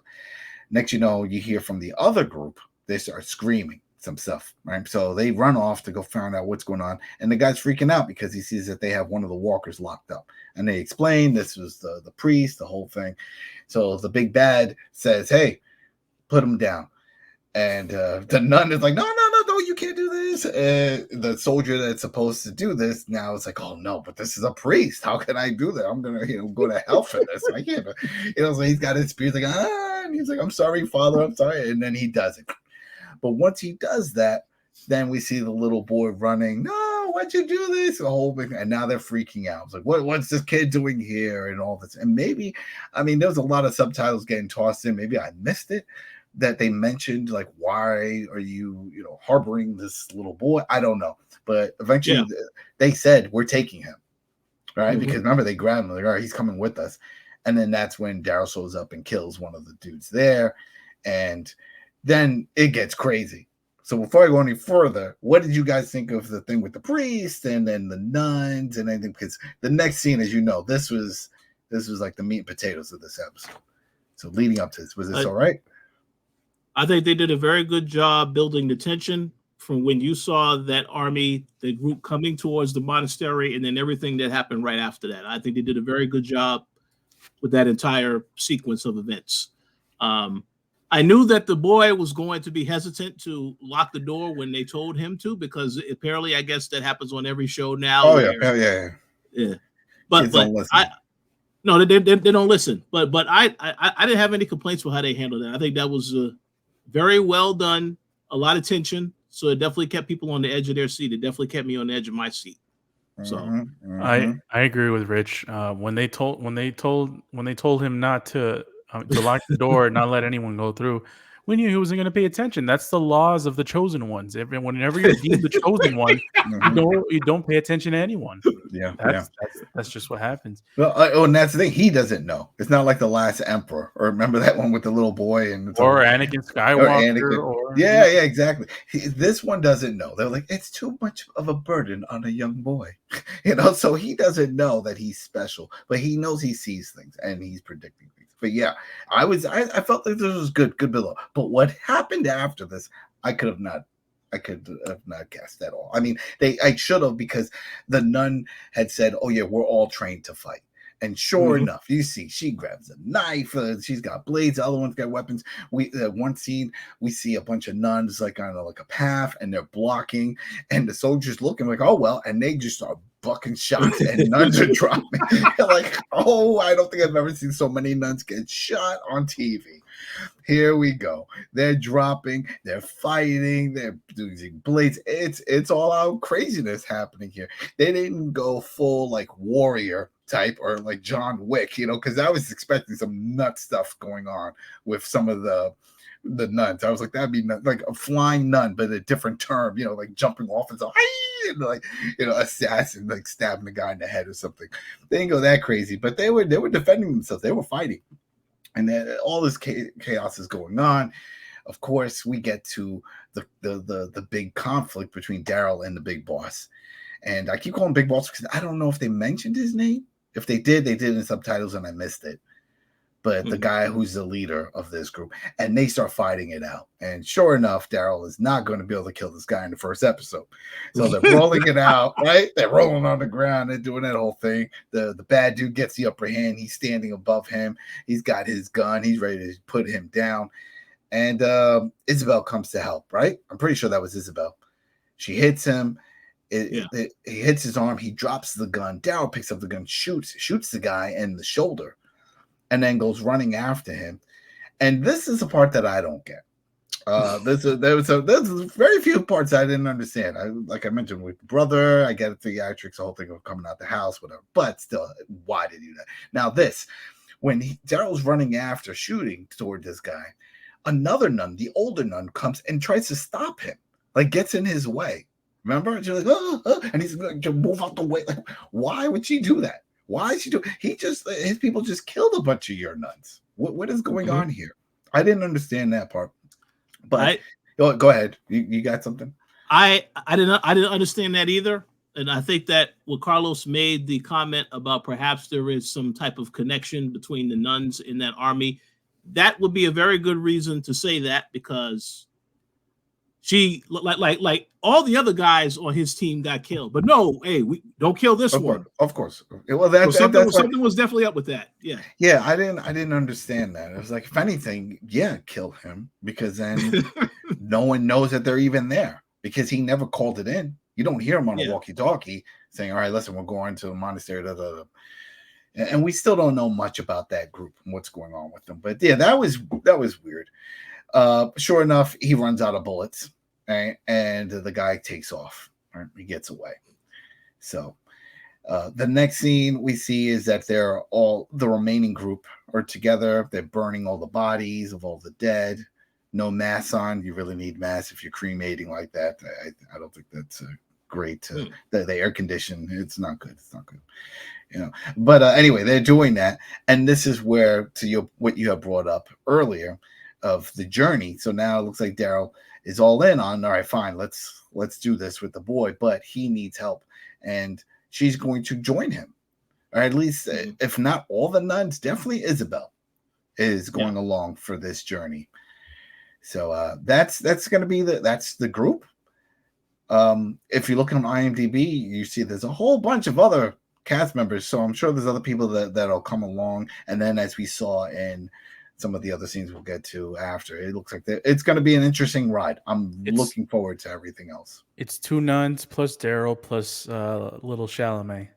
Next, you hear from the other group. They start screaming. some stuff, right? So they run off to go find out what's going on, and the guy's freaking out because he sees that they have one of the walkers locked up, and they explain this was the priest, the whole thing. So the big bad says, "Hey, put him down," and the nun is like, "No, you can't do this." The soldier that's supposed to do this now is like, "Oh no, but this is a priest. How can I do that? I'm gonna, go to hell for this. I can't." So he's got his spear, like, and he's like, "I'm sorry, Father, I'm sorry," and then he does it. But once he does that, then we see the little boy running. "No, why'd you do this?" The whole thing, and now they're freaking out. It's like, what's this kid doing here, and all this. And maybe, there's a lot of subtitles getting tossed in. Maybe I missed it, that they mentioned, like, why are you, harboring this little boy? I don't know. But eventually they said, we're taking him, right? Because remember, they grabbed him, like, all right, he's coming with us. And then that's when Daryl shows up and kills one of the dudes there. And then it gets crazy. So before I go any further, what did you guys think of the thing with the priest and then the nuns and anything? Because the next scene, as you know, this was like the meat and potatoes of this episode. So leading up to this, was this all right? I think they did a very good job building the tension from when you saw that army, the group coming towards the monastery, and then everything that happened right after that. I think they did a very good job with that entire sequence of events. I knew that the boy was going to be hesitant to lock the door when they told him to, because apparently, I guess that happens on every show now. Oh yeah. But they don't listen. But I didn't have any complaints with how they handled it. I think that was very well done. A lot of tension, so it definitely kept people on the edge of their seat. It definitely kept me on the edge of my seat. So I agree with Rich. When they told him not to lock the door and not let anyone go through, we knew he wasn't going to pay attention. That's the laws of the chosen ones. Whenever you're deemed the chosen one, you don't pay attention to anyone. That's just what happens. Well, and that's the thing. He doesn't know. It's not like the last emperor, or remember that one with the little boy and Anakin Skywalker. Yeah, exactly. This one doesn't know. They're like, it's too much of a burden on a young boy, So he doesn't know that he's special, but he knows he sees things and he's predicting things. But yeah, I felt like this was good below. But what happened after this, I could have not guessed at all. I should have, because the nun had said, "Oh yeah, we're all trained to fight." And sure enough, you see, she grabs a knife. She's got blades. The other one's got weapons. One scene, we see a bunch of nuns like on a path, and they're blocking, and the soldiers looking like, "Oh well," and they just start bucking shots, and nuns are dropping. Like, oh, I don't think I've ever seen so many nuns get shot on TV. Here we go. They're dropping. They're fighting. They're using blades. It's all out craziness happening here. They didn't go full like warrior type or like John Wick, because I was expecting some nut stuff going on with some of the nuns. I was like, that'd be like a flying nun, but a different term, like jumping off and so, like, assassin, like stabbing the guy in the head or something. They didn't go that crazy, but they were defending themselves. They were fighting, and then all this chaos is going on. Of course, we get to the big conflict between Daryl and the big boss. And I keep calling him Big Boss because I don't know if they mentioned his name. If they did in subtitles and I missed it. But the guy who's the leader of this group, and they start fighting it out. And sure enough, Daryl is not going to be able to kill this guy in the first episode. So they're rolling it out, right? They're rolling on the ground. They're doing that whole thing. The bad dude gets the upper hand. He's standing above him. He's got his gun. He's ready to put him down. And Isabel comes to help, right? I'm pretty sure that was Isabel. She hits him. He hits his arm. He drops the gun. Daryl picks up the gun, shoots the guy in the shoulder, and then goes running after him. And this is the part that I don't get. There's very few parts I didn't understand. Like I mentioned with brother, I get the theatrics, the whole thing of coming out the house, whatever. But still, why did he do that? Now when Daryl's running after, shooting toward this guy, another nun, the older nun, comes and tries to stop him, like gets in his way. Remember? And she's like, and he's like, to move out the way. Like, why would she do that? Why is she do? His people just killed a bunch of your nuns. What is going on here? I didn't understand that part. But go ahead. You got something? I didn't understand that either. And I think that when Carlos made the comment about perhaps there is some type of connection between the nuns in that army, that would be a very good reason to say that, because she like all the other guys on his team got killed, but no, hey, we don't kill this one. Of course. Well, something was definitely up with that. Yeah. I didn't understand that. It was like, if anything, kill him, because then no one knows that they're even there, because he never called it in. You don't hear him on a walkie-talkie saying, "All right, listen, we're going to the monastery." And we still don't know much about that group and what's going on with them. But yeah, that was weird. Sure enough, he runs out of bullets, right? And the guy takes off. Right? He gets away. So the next scene we see is that they're all, the remaining group are together. They're burning all the bodies of all the dead. No masks on. You really need masks if you're cremating like that. I don't think that's great. The air condition, it's not good. It's not good. But anyway, they're doing that, and this is where, to what you have brought up earlier of the journey. So now it looks like Daryl is all in on, all right, fine, let's do this with the boy, but he needs help, and she's going to join him, or at least if not all the nuns, definitely Isabel is going along for this journey. So that's going to be that's the group. If you look on IMDb, you see there's a whole bunch of other cast members, so I'm sure there's other people that'll come along, and then as we saw in some of the other scenes we'll get to after, it looks like it's going to be an interesting ride. I'm looking forward to everything else. It's 2 nuns plus Daryl plus little Chalamet.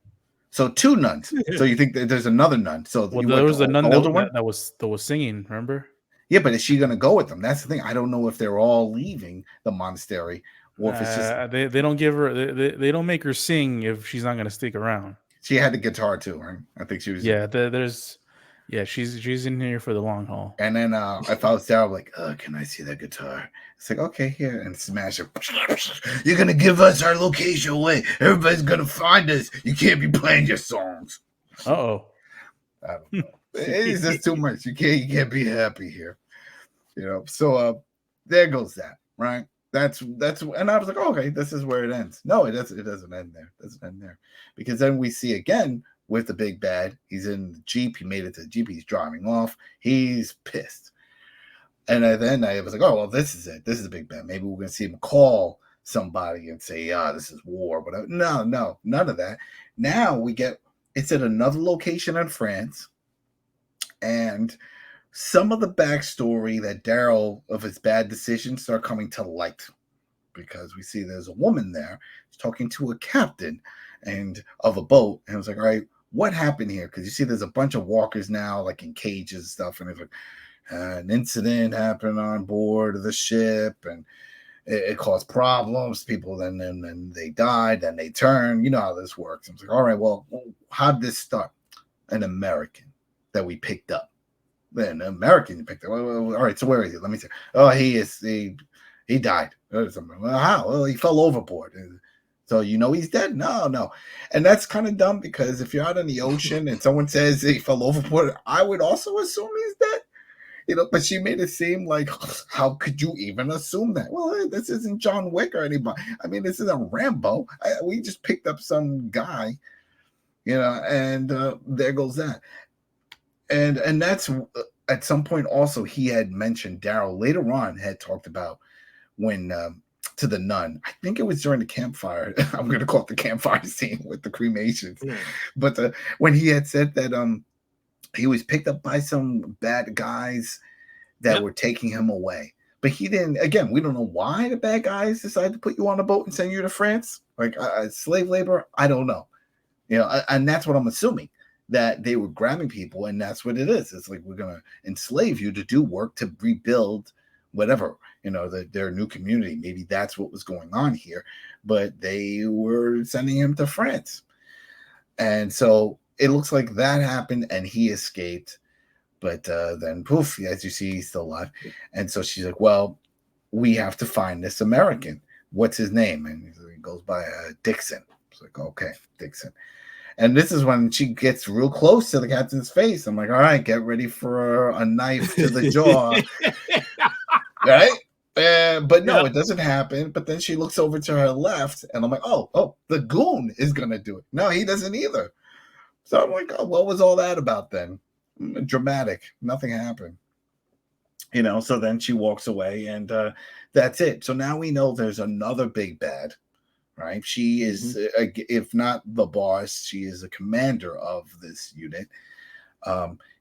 So 2 nuns. So you think that there's another nun? So there was a nun that was singing. Remember? Yeah, but is she going to go with them? That's the thing. I don't know if they're all leaving the monastery, or if it's just they don't give her they don't make her sing if she's not going to stick around. She had the guitar too, right? I think she was. Yeah, she's in here for the long haul. And then if I was there, I'm like, can I see that guitar? It's like, okay, here, and smash it. You're gonna give us our location away. Everybody's gonna find us. You can't be playing your songs. Uh-oh. I don't know. It's just too much. You can't be happy here. So there goes that, right? That's and I was like, okay, this is where it ends. No, it doesn't end there. It doesn't end there. Because then we see again with the big bad. He's in the Jeep. He made it to the Jeep. He's driving off. He's pissed. And then I was like, oh, well, this is it. This is the big bad. Maybe we're going to see him call somebody and say, this is war. Whatever. No, none of that. Now it's at another location in France. And some of the backstory that Daryl of his bad decisions start coming to light, because we see there's a woman there talking to a captain and of a boat, and I was like, all right, what happened here? Because you see there's a bunch of walkers now, like in cages and stuff, and it's like an incident happened on board of the ship, and it caused problems. People then they died, then they turned. You know how this works. I was like, all right, well, how did this start? An American that we picked up. Then an American you picked up. All right, so where is he? Let me see. Oh, he died. Well, how? Well, he fell overboard. So he's dead? No. And that's kind of dumb, because if you're out in the ocean and someone says he fell overboard, I would also assume he's dead. But she made it seem like, how could you even assume that? Well, this isn't John Wick or anybody. I mean, this isn't Rambo. We just picked up some guy, and there goes that. And that's at some point also he had mentioned, Daryl later on had talked about when to the nun. I think it was during the campfire. I'm going to call it the campfire scene with the cremations. Yeah. But when he had said that he was picked up by some bad guys that were taking him away. But he didn't, again, we don't know why the bad guys decided to put you on a boat and send you to France. Like slave labor, I don't know. And that's what I'm assuming, that they were grabbing people, and that's what it is. It's like, we're going to enslave you to do work to rebuild whatever, their new community. Maybe that's what was going on here, but they were sending him to France. And so it looks like that happened and he escaped, but then poof, as you see, he's still alive. And so she's like, well, we have to find this American. What's his name? And he goes by Dixon. It's like, okay, Dixon. And this is when she gets real close to the captain's face. I'm like, all right, get ready for a knife to the jaw. Right? But no, it doesn't happen. But then she looks over to her left, and I'm like, oh, the goon is going to do it. No, he doesn't either. So I'm like, oh, what was all that about then? Dramatic. Nothing happened. So then she walks away, and that's it. So now we know there's another big bad, right? She is, if not the boss, she is a commander of this unit.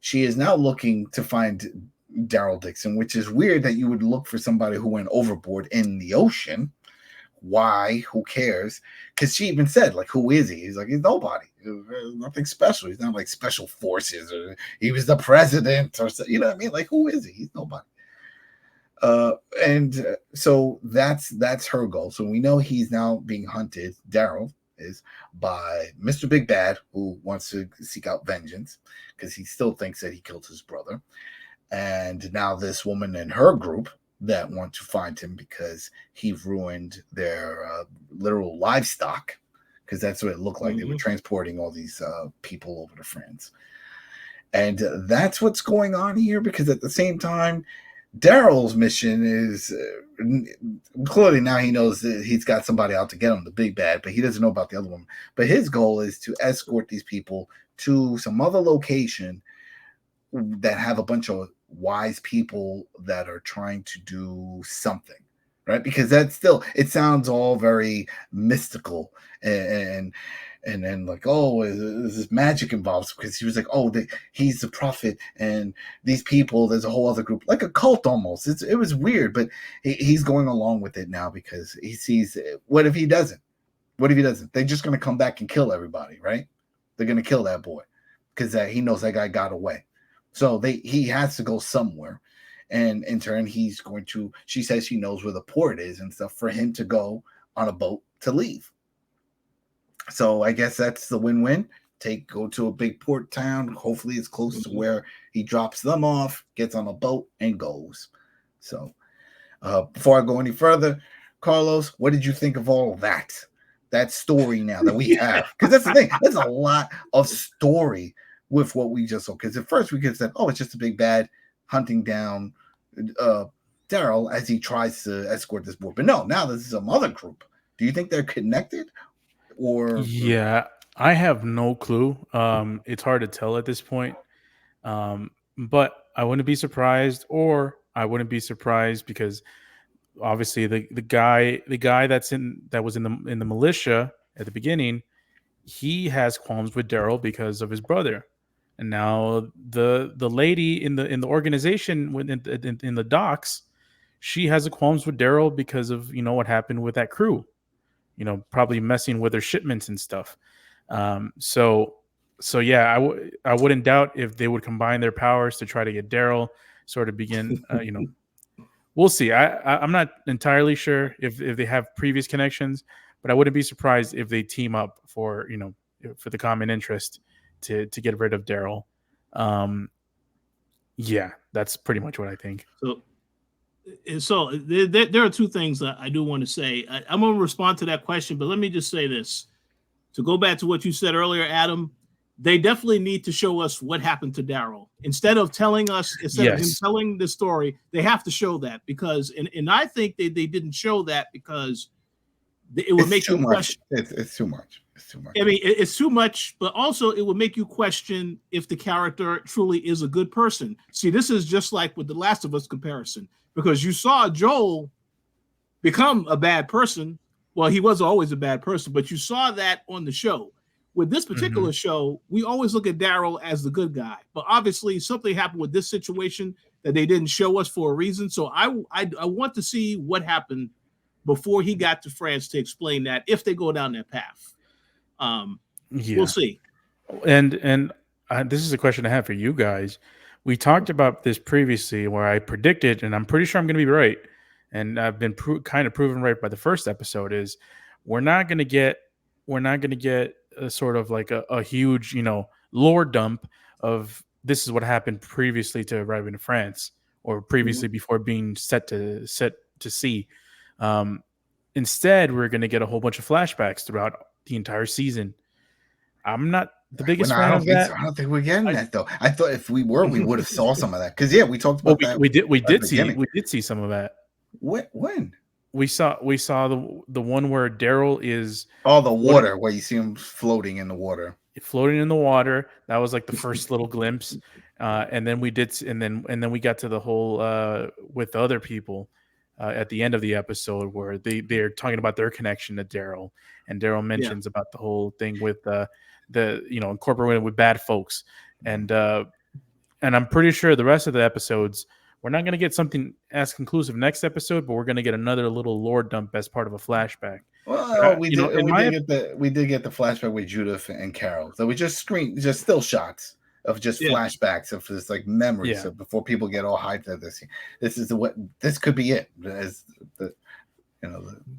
She is now looking to find Daryl Dixon, which is weird that you would look for somebody who went overboard in the ocean. Why? Who cares? Because she even said, like, who is he? He's like, he's nobody. Nothing special. He's not like special forces, or he was the president, or you know what I mean? Like, who is he? He's nobody. So that's her goal. So we know he's now being hunted. Daryl is by Mr. Big Bad, who wants to seek out vengeance because he still thinks that he killed his brother. And now this woman and her group that want to find him because he ruined their literal livestock, because that's what it looked like. They were transporting all these people over to France. And that's what's going on here, because at the same time, Daryl's mission is clearly now he knows that he's got somebody out to get him, the big bad, but he doesn't know about the other one. But his goal is to escort these people to some other location that have a bunch of wise people that are trying to do something, right? Because that's still, it sounds all very mystical and then like, oh, is this magic involved? Because he was like, oh, he's the prophet, and these people, there's a whole other group, like a cult almost. It was weird, but he's going along with it now because he sees, what if he doesn't? What if he doesn't? They're just going to come back and kill everybody, right? They're going to kill that boy because he knows that guy got away. So he has to go somewhere. And in turn, she says she knows where the port is and stuff for him to go on a boat to leave. So I guess that's the win-win. Go to a big port town. Hopefully it's close to where he drops them off, gets on a boat, and goes. So before I go any further, Carlos, what did you think of all of that story now that we have? Because that's the thing. There's a lot of story with what we just saw. Because at first we could have said, oh, it's just a big bad hunting down Daryl as he tries to escort this boy. But no, now this is some other group. Do you think they're connected? Yeah, I have no clue. It's hard to tell at this point. But I wouldn't be surprised, because obviously the guy that was in the militia at the beginning, he has qualms with Daryl because of his brother. And now the lady in the organization in the docks, she has a qualms with Daryl because of what happened with that crew. Probably messing with their shipments and stuff. So yeah, I wouldn't doubt if they would combine their powers to try to get Daryl sort of begin. We'll see. I'm not entirely sure if they have previous connections, but I wouldn't be surprised if they team up for the common interest to get rid of Daryl. Yeah, that's pretty much what I think. So there are two things that I do want to say. I'm going to respond to that question, but let me just say this. To go back to what you said earlier, Adam, they definitely need to show us what happened to Daryl. Instead of telling us, of him telling the story, they have to show that, because, and I think they didn't show that because it would make you question. It's too much. It's too much. I mean, it's too much, but also it would make you question if the character truly is a good person. See, this is just like with the Last of Us comparison, because you saw Joel become a bad person. Well, he was always a bad person, but you saw that on the show. With this particular show, we always look at Daryl as the good guy, but obviously something happened with this situation that they didn't show us for a reason. So I want to see what happened before he got to France to explain that, if they go down that path. We'll see. And this is a question I have for you guys. We talked about this previously, where I predicted, and I'm pretty sure I'm going to be right, and I've been kind of proven right by the first episode, is we're not going to get a sort of like a huge, lore dump of this is what happened previously to arriving in France, or previously before being set to sea. Instead, we're going to get a whole bunch of flashbacks throughout the entire season. I'm not the biggest fan of that. I don't think we're getting that though. I thought if we were, we would have saw some of that. Because we talked about that. We did see some of that. When? We saw the one where Daryl is the water, where you see him floating in the water. Floating in the water. That was like the first little glimpse. and then we got to the whole with other people at the end of the episode where they're talking about their connection to Daryl, and Daryl mentions about the whole thing with the incorporated with bad folks, and I'm pretty sure the rest of the episodes we're not going to get something as conclusive next episode, but we're going to get another little lore dump as part of a flashback. Well, we did get the flashback with Judith and Carol. So we just still shots of just flashbacks of just like memories of before people get all hyped at this. This could be it.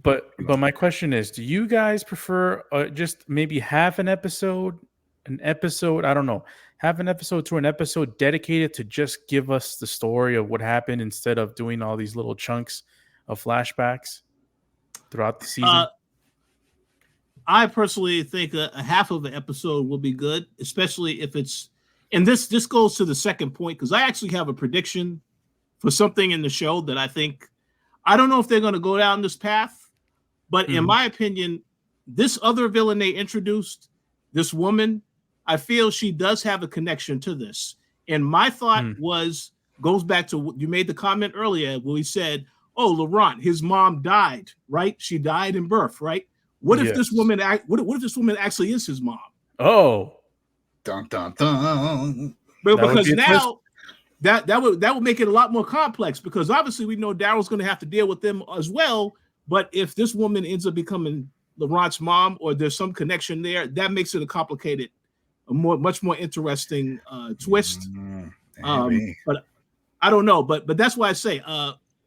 But my question is, do you guys prefer just maybe half an episode? I don't know, have an episode to an episode dedicated to just give us the story of what happened instead of doing all these little chunks of flashbacks throughout the season? I personally think a half of an episode will be good, especially if it's, and this goes to the second point, because I actually have a prediction for something in the show that I don't know if they're going to go down this path, but in my opinion, this other villain they introduced, this woman, I feel she does have a connection to this. And my thought goes back to, you made the comment earlier where we said, oh, Laurent, his mom died, right? She died in birth, right? What if this woman what if this woman actually is his mom? Oh. Dun dun dun. But because now that would make it a lot more complex, because obviously we know Daryl's going to have to deal with them as well. But if this woman ends up becoming Laurent's mom, or there's some connection there, that makes it a much more interesting twist. But I don't know. But that's why I say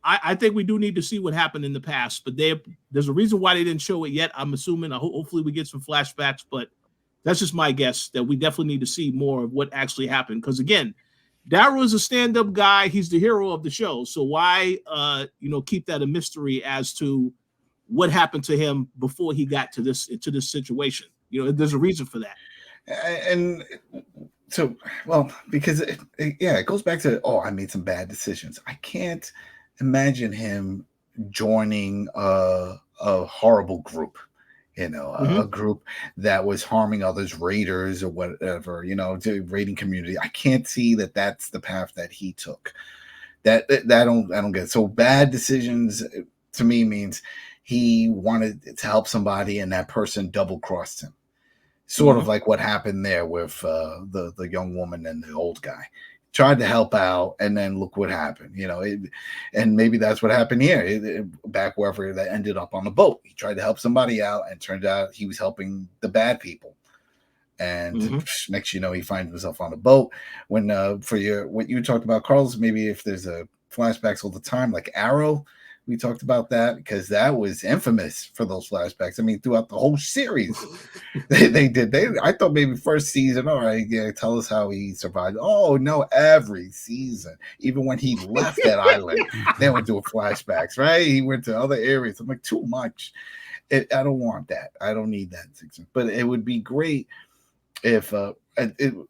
I think we do need to see what happened in the past. But there's a reason why they didn't show it yet. I'm assuming hopefully we get some flashbacks. But that's just my guess, that we definitely need to see more of what actually happened. Because again, Daryl is a stand-up guy. He's the hero of the show. So why keep that a mystery as to what happened to him before he got to this situation? There's a reason for that. And so, well, because it goes back to, I made some bad decisions. I can't imagine him joining a horrible group, a group that was harming others, raiders or whatever, the raiding community. I can't see that that's the path that he took. That I don't get. So bad decisions to me means he wanted to help somebody and that person double crossed him. Sort of like what happened there with the young woman and the old guy. Tried to help out, and then look what happened. And maybe that's what happened here. Back wherever that ended up on the boat. He tried to help somebody out, and turned out he was helping the bad people. And next, he finds himself on a boat. When what you talked about, Carlos, maybe if there's a flashbacks all the time, like Arrow. We talked about that because that was infamous for those flashbacks. I mean, throughout the whole series, they did. I thought maybe first season, all right, tell us how he survived. Oh no, every season, even when he left that island, they were doing flashbacks. Right? He went to other areas. I'm like, too much. I don't want that. I don't need that. But it would be great if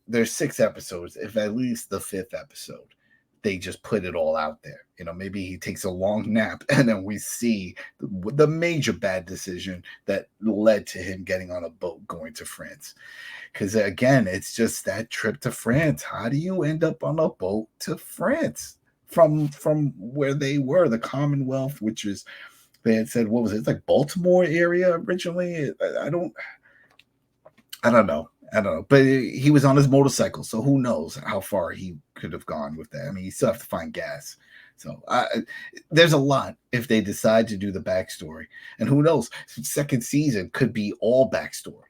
there's 6 episodes. If at least the 5th episode, they just put it all out there. Maybe he takes a long nap and then we see the major bad decision that led to him getting on a boat going to France. Because again, it's just that trip to France. How do you end up on a boat to France from where they were, the Commonwealth, which is, they had said, what was it? It's like Baltimore area originally. I don't know. But he was on his motorcycle, so who knows how far he could have gone with that. I mean, you still have to find gas. So there's a lot if they decide to do the backstory. And who knows, 2nd season could be all backstory.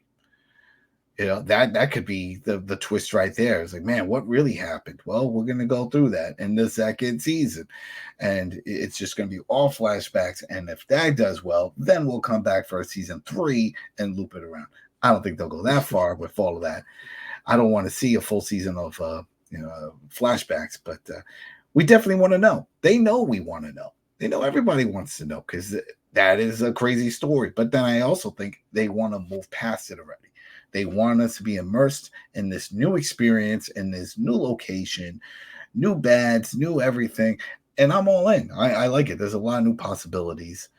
That could be the twist right there. It's like, man, what really happened? Well, we're going to go through that in the 2nd season. And it's just going to be all flashbacks. And if that does well, then we'll come back for season 3 and loop it around. I don't think they'll go that far with all of that. I don't want to see a full season of flashbacks, but we definitely want to know. They know we want to know. They know everybody wants to know, because that is a crazy story. But then I also think they want to move past it already. They want us to be immersed in this new experience, in this new location, new bads, new everything. And I'm all in. I like it. There's a lot of new possibilities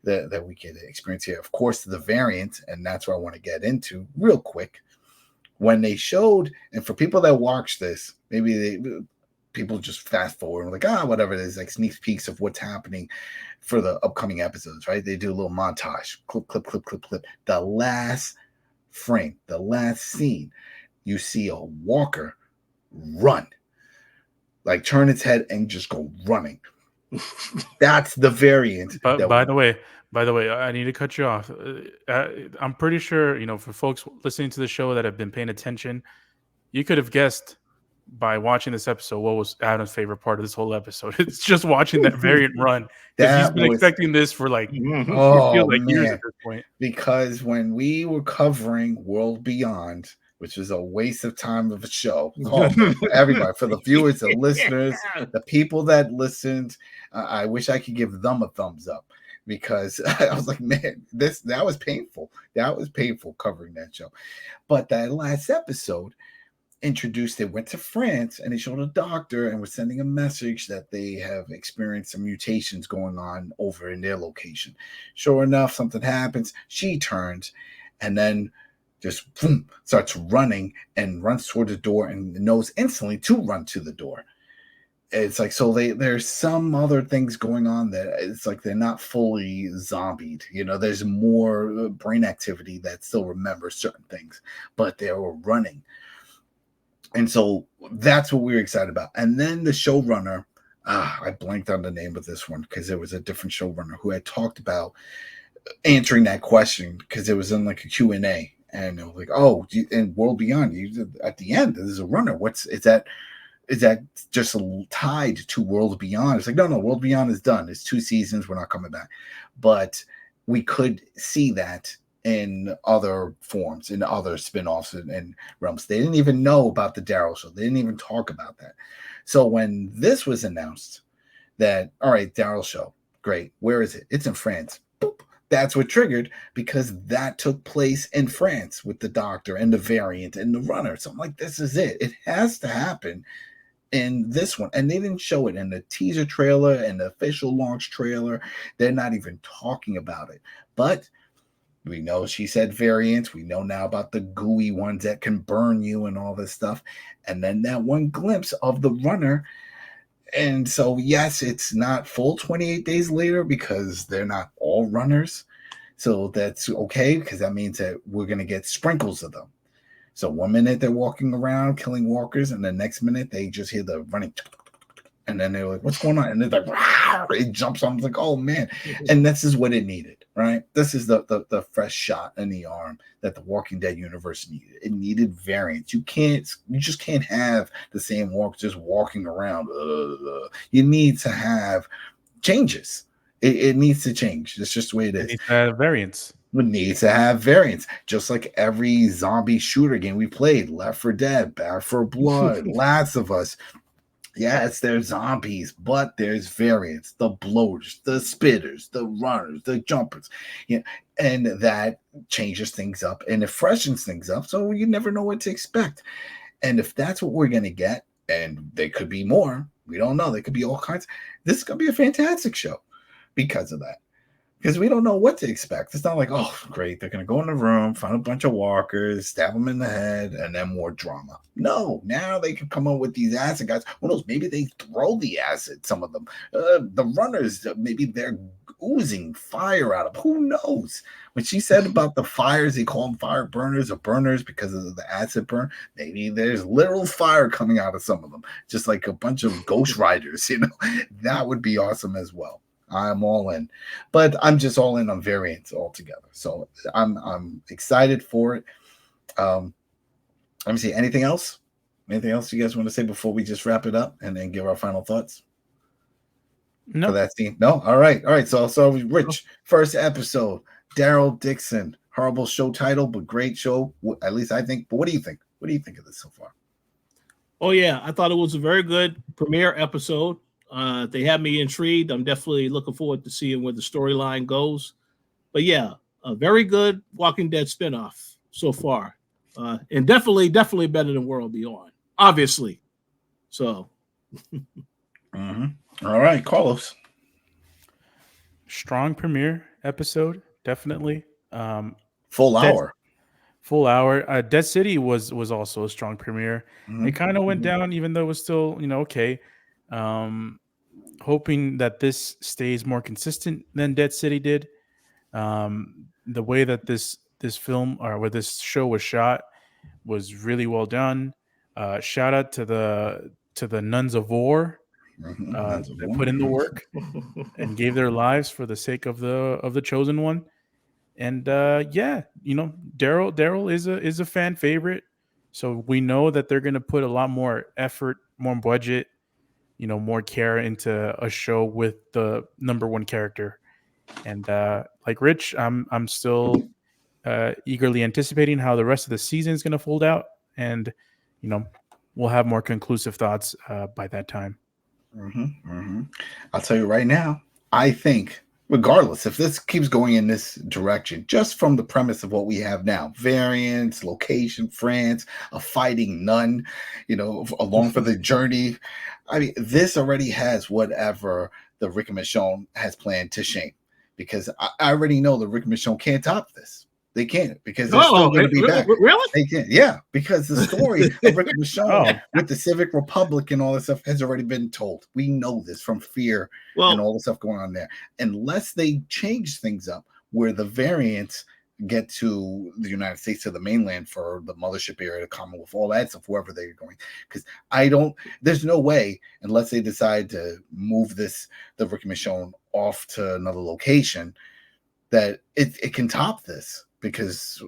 that we can experience here. Of course, the variant, and that's what I want to get into real quick, when they showed, and for people that watch this, people just fast forward and like, whatever it is, like sneak peeks of what's happening for the upcoming episodes, right? They do a little montage, clip. The last frame, the last scene, you see a walker run, like turn its head and just go running. That's the variant. But by the way, I need to cut you off. I'm pretty sure, for folks listening to the show that have been paying attention, you could have guessed by watching this episode what was Adam's favorite part of this whole episode. It's just watching that variant run, because he's been expecting this for like years at this point. Because when we were covering World Beyond, which was a waste of time of a show, everybody, for the viewers, the listeners, the people that listened, I wish I could give them a thumbs up, because I was like, man, that was painful. That was painful covering that show. But that last episode introduced, they went to France and they showed a doctor and was sending a message that they have experienced some mutations going on over in their location. Sure enough, something happens. She turns and then just boom, starts running and runs toward the door and knows instantly to run to the door. It's like, so there's some other things going on that it's like they're not fully zombied. There's more brain activity that still remembers certain things, but they were running. And so that's what we were excited about. And then the showrunner, I blanked on the name of this one because there was a different showrunner who had talked about answering that question, because it was in like a Q&A. And it was like, in World Beyond, at the end, there's a runner. Is that just tied to World Beyond? It's like, no, World Beyond is done. It's 2 seasons. We're not coming back. But we could see that in other forms, in other spinoffs and realms. They didn't even know about the Daryl show. They didn't even talk about that. So when this was announced that, all right, Daryl show, great. Where is it? It's in France. Boop. That's what triggered, because that took place in France with the doctor and the variant and the runner. So I'm like, this is it. It has to happen in this one. And they didn't show it in the teaser trailer and the official launch trailer. They're not even talking about it. But we know she said variants. We know now about the gooey ones that can burn you and all this stuff. And then that one glimpse of the runner. And so, yes, it's not full 28 days later, because they're not all runners. So that's okay, because that means that we're going to get sprinkles of them. So 1 minute they're walking around killing walkers, and the next minute they just hear the running. And then they're like, what's going on? And they're like, it jumps on. It's like, oh, man. And this is what it needed, right? This is the fresh shot in the arm that the Walking Dead universe needed. It needed variants. You just can't have the same walk just walking around. You need to have changes. It needs to change. It's just the way it is. It needs to have variants. It needs to have variants. Just like every zombie shooter game we played, Left 4 Dead, Back 4 Blood, Last of Us. Yes, there's zombies, but there's variants, the bloaters, the spitters, the runners, the jumpers. And that changes things up and it freshens things up, so you never know what to expect. And if that's what we're going to get, and there could be more, we don't know. There could be all kinds. This is going to be a fantastic show because of that. Because we don't know what to expect. It's not like, oh, great, they're going to go in the room, find a bunch of walkers, stab them in the head, and then more drama. No, now they can come up with these acid guys. Who knows? Maybe they throw the acid, some of them. The runners, maybe they're oozing fire out of them. Who knows? When she said about the fires, they call them fire burners or burners because of the acid burn. Maybe there's literal fire coming out of some of them, just like a bunch of ghost riders. That would be awesome as well. I'm all in, but I'm just all in on variants altogether. So I'm excited for it. Let me see. Anything else? Anything else you guys want to say before we just wrap it up and then give our final thoughts? No. For that scene? No? All right. So Rich, first episode, Daryl Dixon, horrible show title, but great show. At least I think. But what do you think? What do you think of this so far? Oh yeah, I thought it was a very good premiere episode. They have me intrigued. I'm definitely looking forward to seeing where the storyline goes. But yeah, a very good Walking Dead spinoff so far. And definitely better than World Beyond, obviously. So. Mm-hmm. All right, Carlos. Strong premiere episode, definitely. Full hour. full hour. Dead City was also a strong premiere. It kind of went down, even though it was still okay. Hoping that this stays more consistent than Dead City did. The way that this film or where this show was shot was really well done. Shout out to the Nuns of War that put in the work and gave their lives for the sake of the chosen one. And Daryl is a fan favorite, so we know that they're going to put a lot more effort, more budget, more care into a show with the number one character. And like Rich, I'm still eagerly anticipating how the rest of the season is going to fold out, and we'll have more conclusive thoughts by that time. I'll tell you right now, I think regardless if this keeps going in this direction, just from the premise of what we have now, variants, location, France, a fighting nun, along for the journey. I mean, this already has whatever the Rick and Michonne has planned to shame, because I already know that Rick and Michonne can't top this. They can't, because they're still going to be back. Really? They can't. Yeah, because the story of Rick and Michonne with the Civic Republic and all this stuff has already been told. We know this from Fear and all the stuff going on there. Unless they change things up where the variants get to the United States, to the mainland for the mothership area, the Commonwealth, all that stuff, wherever they're going. Because there's no way, unless they decide to move the Rick and Michonne off to another location, that it can top this. Because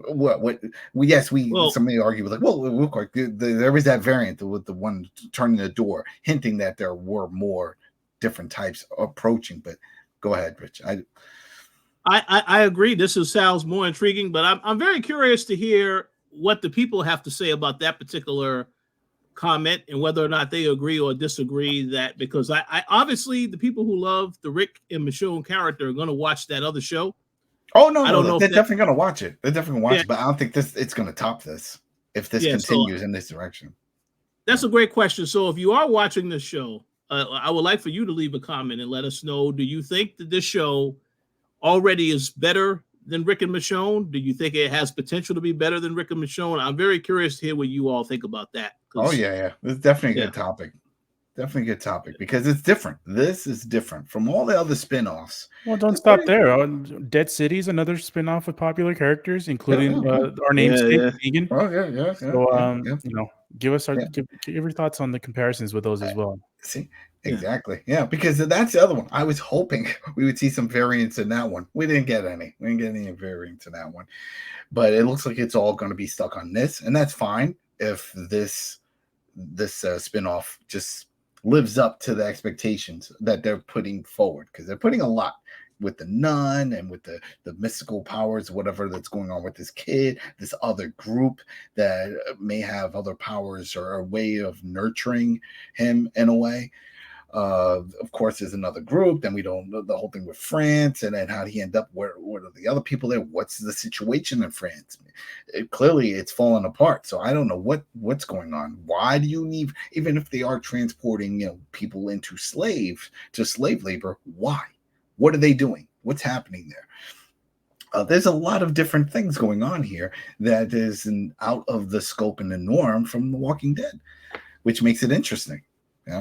somebody argue with there is that variant with the one turning the door, hinting that there were more different types approaching. But go ahead, Rich. I agree. This sounds more intriguing, but I'm very curious to hear what the people have to say about that particular comment and whether or not they agree or disagree. That because I obviously the people who love the Rick and Michonne character are going to watch that other show. Oh no! I don't know. They're definitely going to watch it. They're definitely going to watch it, but I don't think it's going to top this if this continues in this direction. That's a great question. So, if you are watching this show, I would like for you to leave a comment and let us know: do you think that this show already is better than Rick and Michonne? Do you think it has potential to be better than Rick and Michonne? I'm very curious to hear what you all think about that. Oh yeah. It's definitely a good topic. Definitely a good topic because it's different. This is different from all the other spin-offs. Well, don't stop there. Dead City is another spin-off with popular characters, including our namesake, Negan. Oh, yeah. So, give your thoughts on the comparisons with those as well. See, exactly. Yeah, because that's the other one. I was hoping we would see some variants in that one. We didn't get any. We didn't get any variants in that one. But it looks like it's all going to be stuck on this, and that's fine if this spin-off just lives up to the expectations that they're putting forward, because they're putting a lot with the nun and with the mystical powers, whatever that's going on with this kid, this other group that may have other powers or a way of nurturing him in a way. Of course, there's another group. Then we don't know the whole thing with France, and then how did he end up? What are the other people there? What's the situation in France? Clearly, it's fallen apart. So I don't know what's going on. Why do you need, even if they are transporting people into slave labor? Why? What are they doing? What's happening there? There's a lot of different things going on here that is out of the scope and the norm from The Walking Dead, which makes it interesting.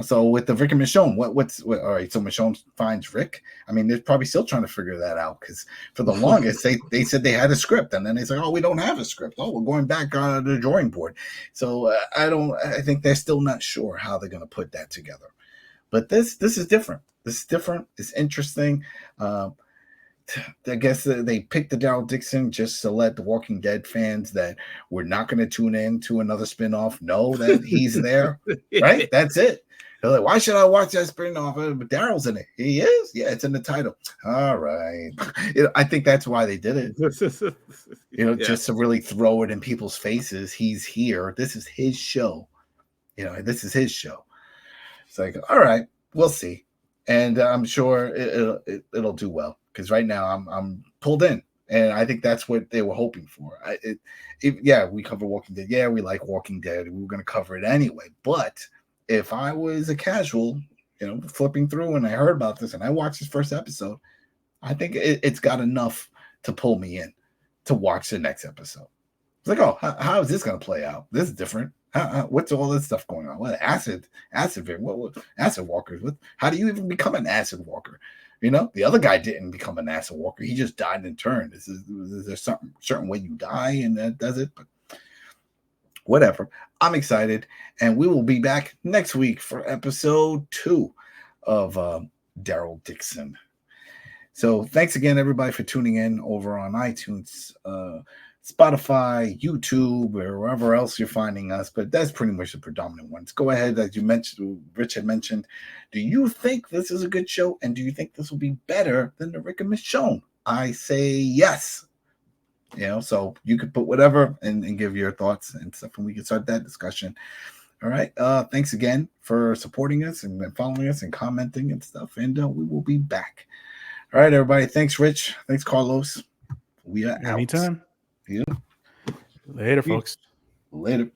So with the Rick and Michonne, what's all right? So Michonne finds Rick. I mean, they're probably still trying to figure that out, because for the longest they said they had a script, and then they said, "Oh, we don't have a script. Oh, we're going back on the drawing board." So I think they're still not sure how they're going to put that together. But this is different. This is different. It's interesting. I guess they picked the Daryl Dixon just to let the Walking Dead fans that we're not going to tune in to another spinoff know that he's there. Right? That's it. They're like, why should I watch that spinoff? But Daryl's in it. He is? Yeah, it's in the title. All right. I think that's why they did it. Just to really throw it in people's faces. He's here. This is his show. This is his show. It's like, all right, we'll see. And I'm sure it'll do well, because right now I'm pulled in, and I think that's what they were hoping for. We cover Walking Dead. Yeah, we like Walking Dead. We were going to cover it anyway. But if I was a casual, flipping through, and I heard about this and I watched this first episode, I think it's got enough to pull me in to watch the next episode. It's like, oh, how is this going to play out? This is different. What's all this stuff going on? What acid walkers? How do you even become an acid walker? The other guy didn't become an acid walker. He just died in turn. Is there some certain way you die and that does it? But whatever. I'm excited, and we will be back next week for episode 2 of Daryl Dixon. So thanks again, everybody, for tuning in over on iTunes, Spotify, YouTube, or wherever else you're finding us. But that's pretty much the predominant ones. Go ahead, as you mentioned, Rich had mentioned. Do you think this is a good show? And do you think this will be better than the Rick and Michonne? I say yes. So you could put whatever and give your thoughts and stuff, and we can start that discussion. All right. Thanks again for supporting us and following us and commenting and stuff. And we will be back. All right, everybody. Thanks, Rich. Thanks, Carlos. We are out. Anytime. Yeah. Later, folks. Later.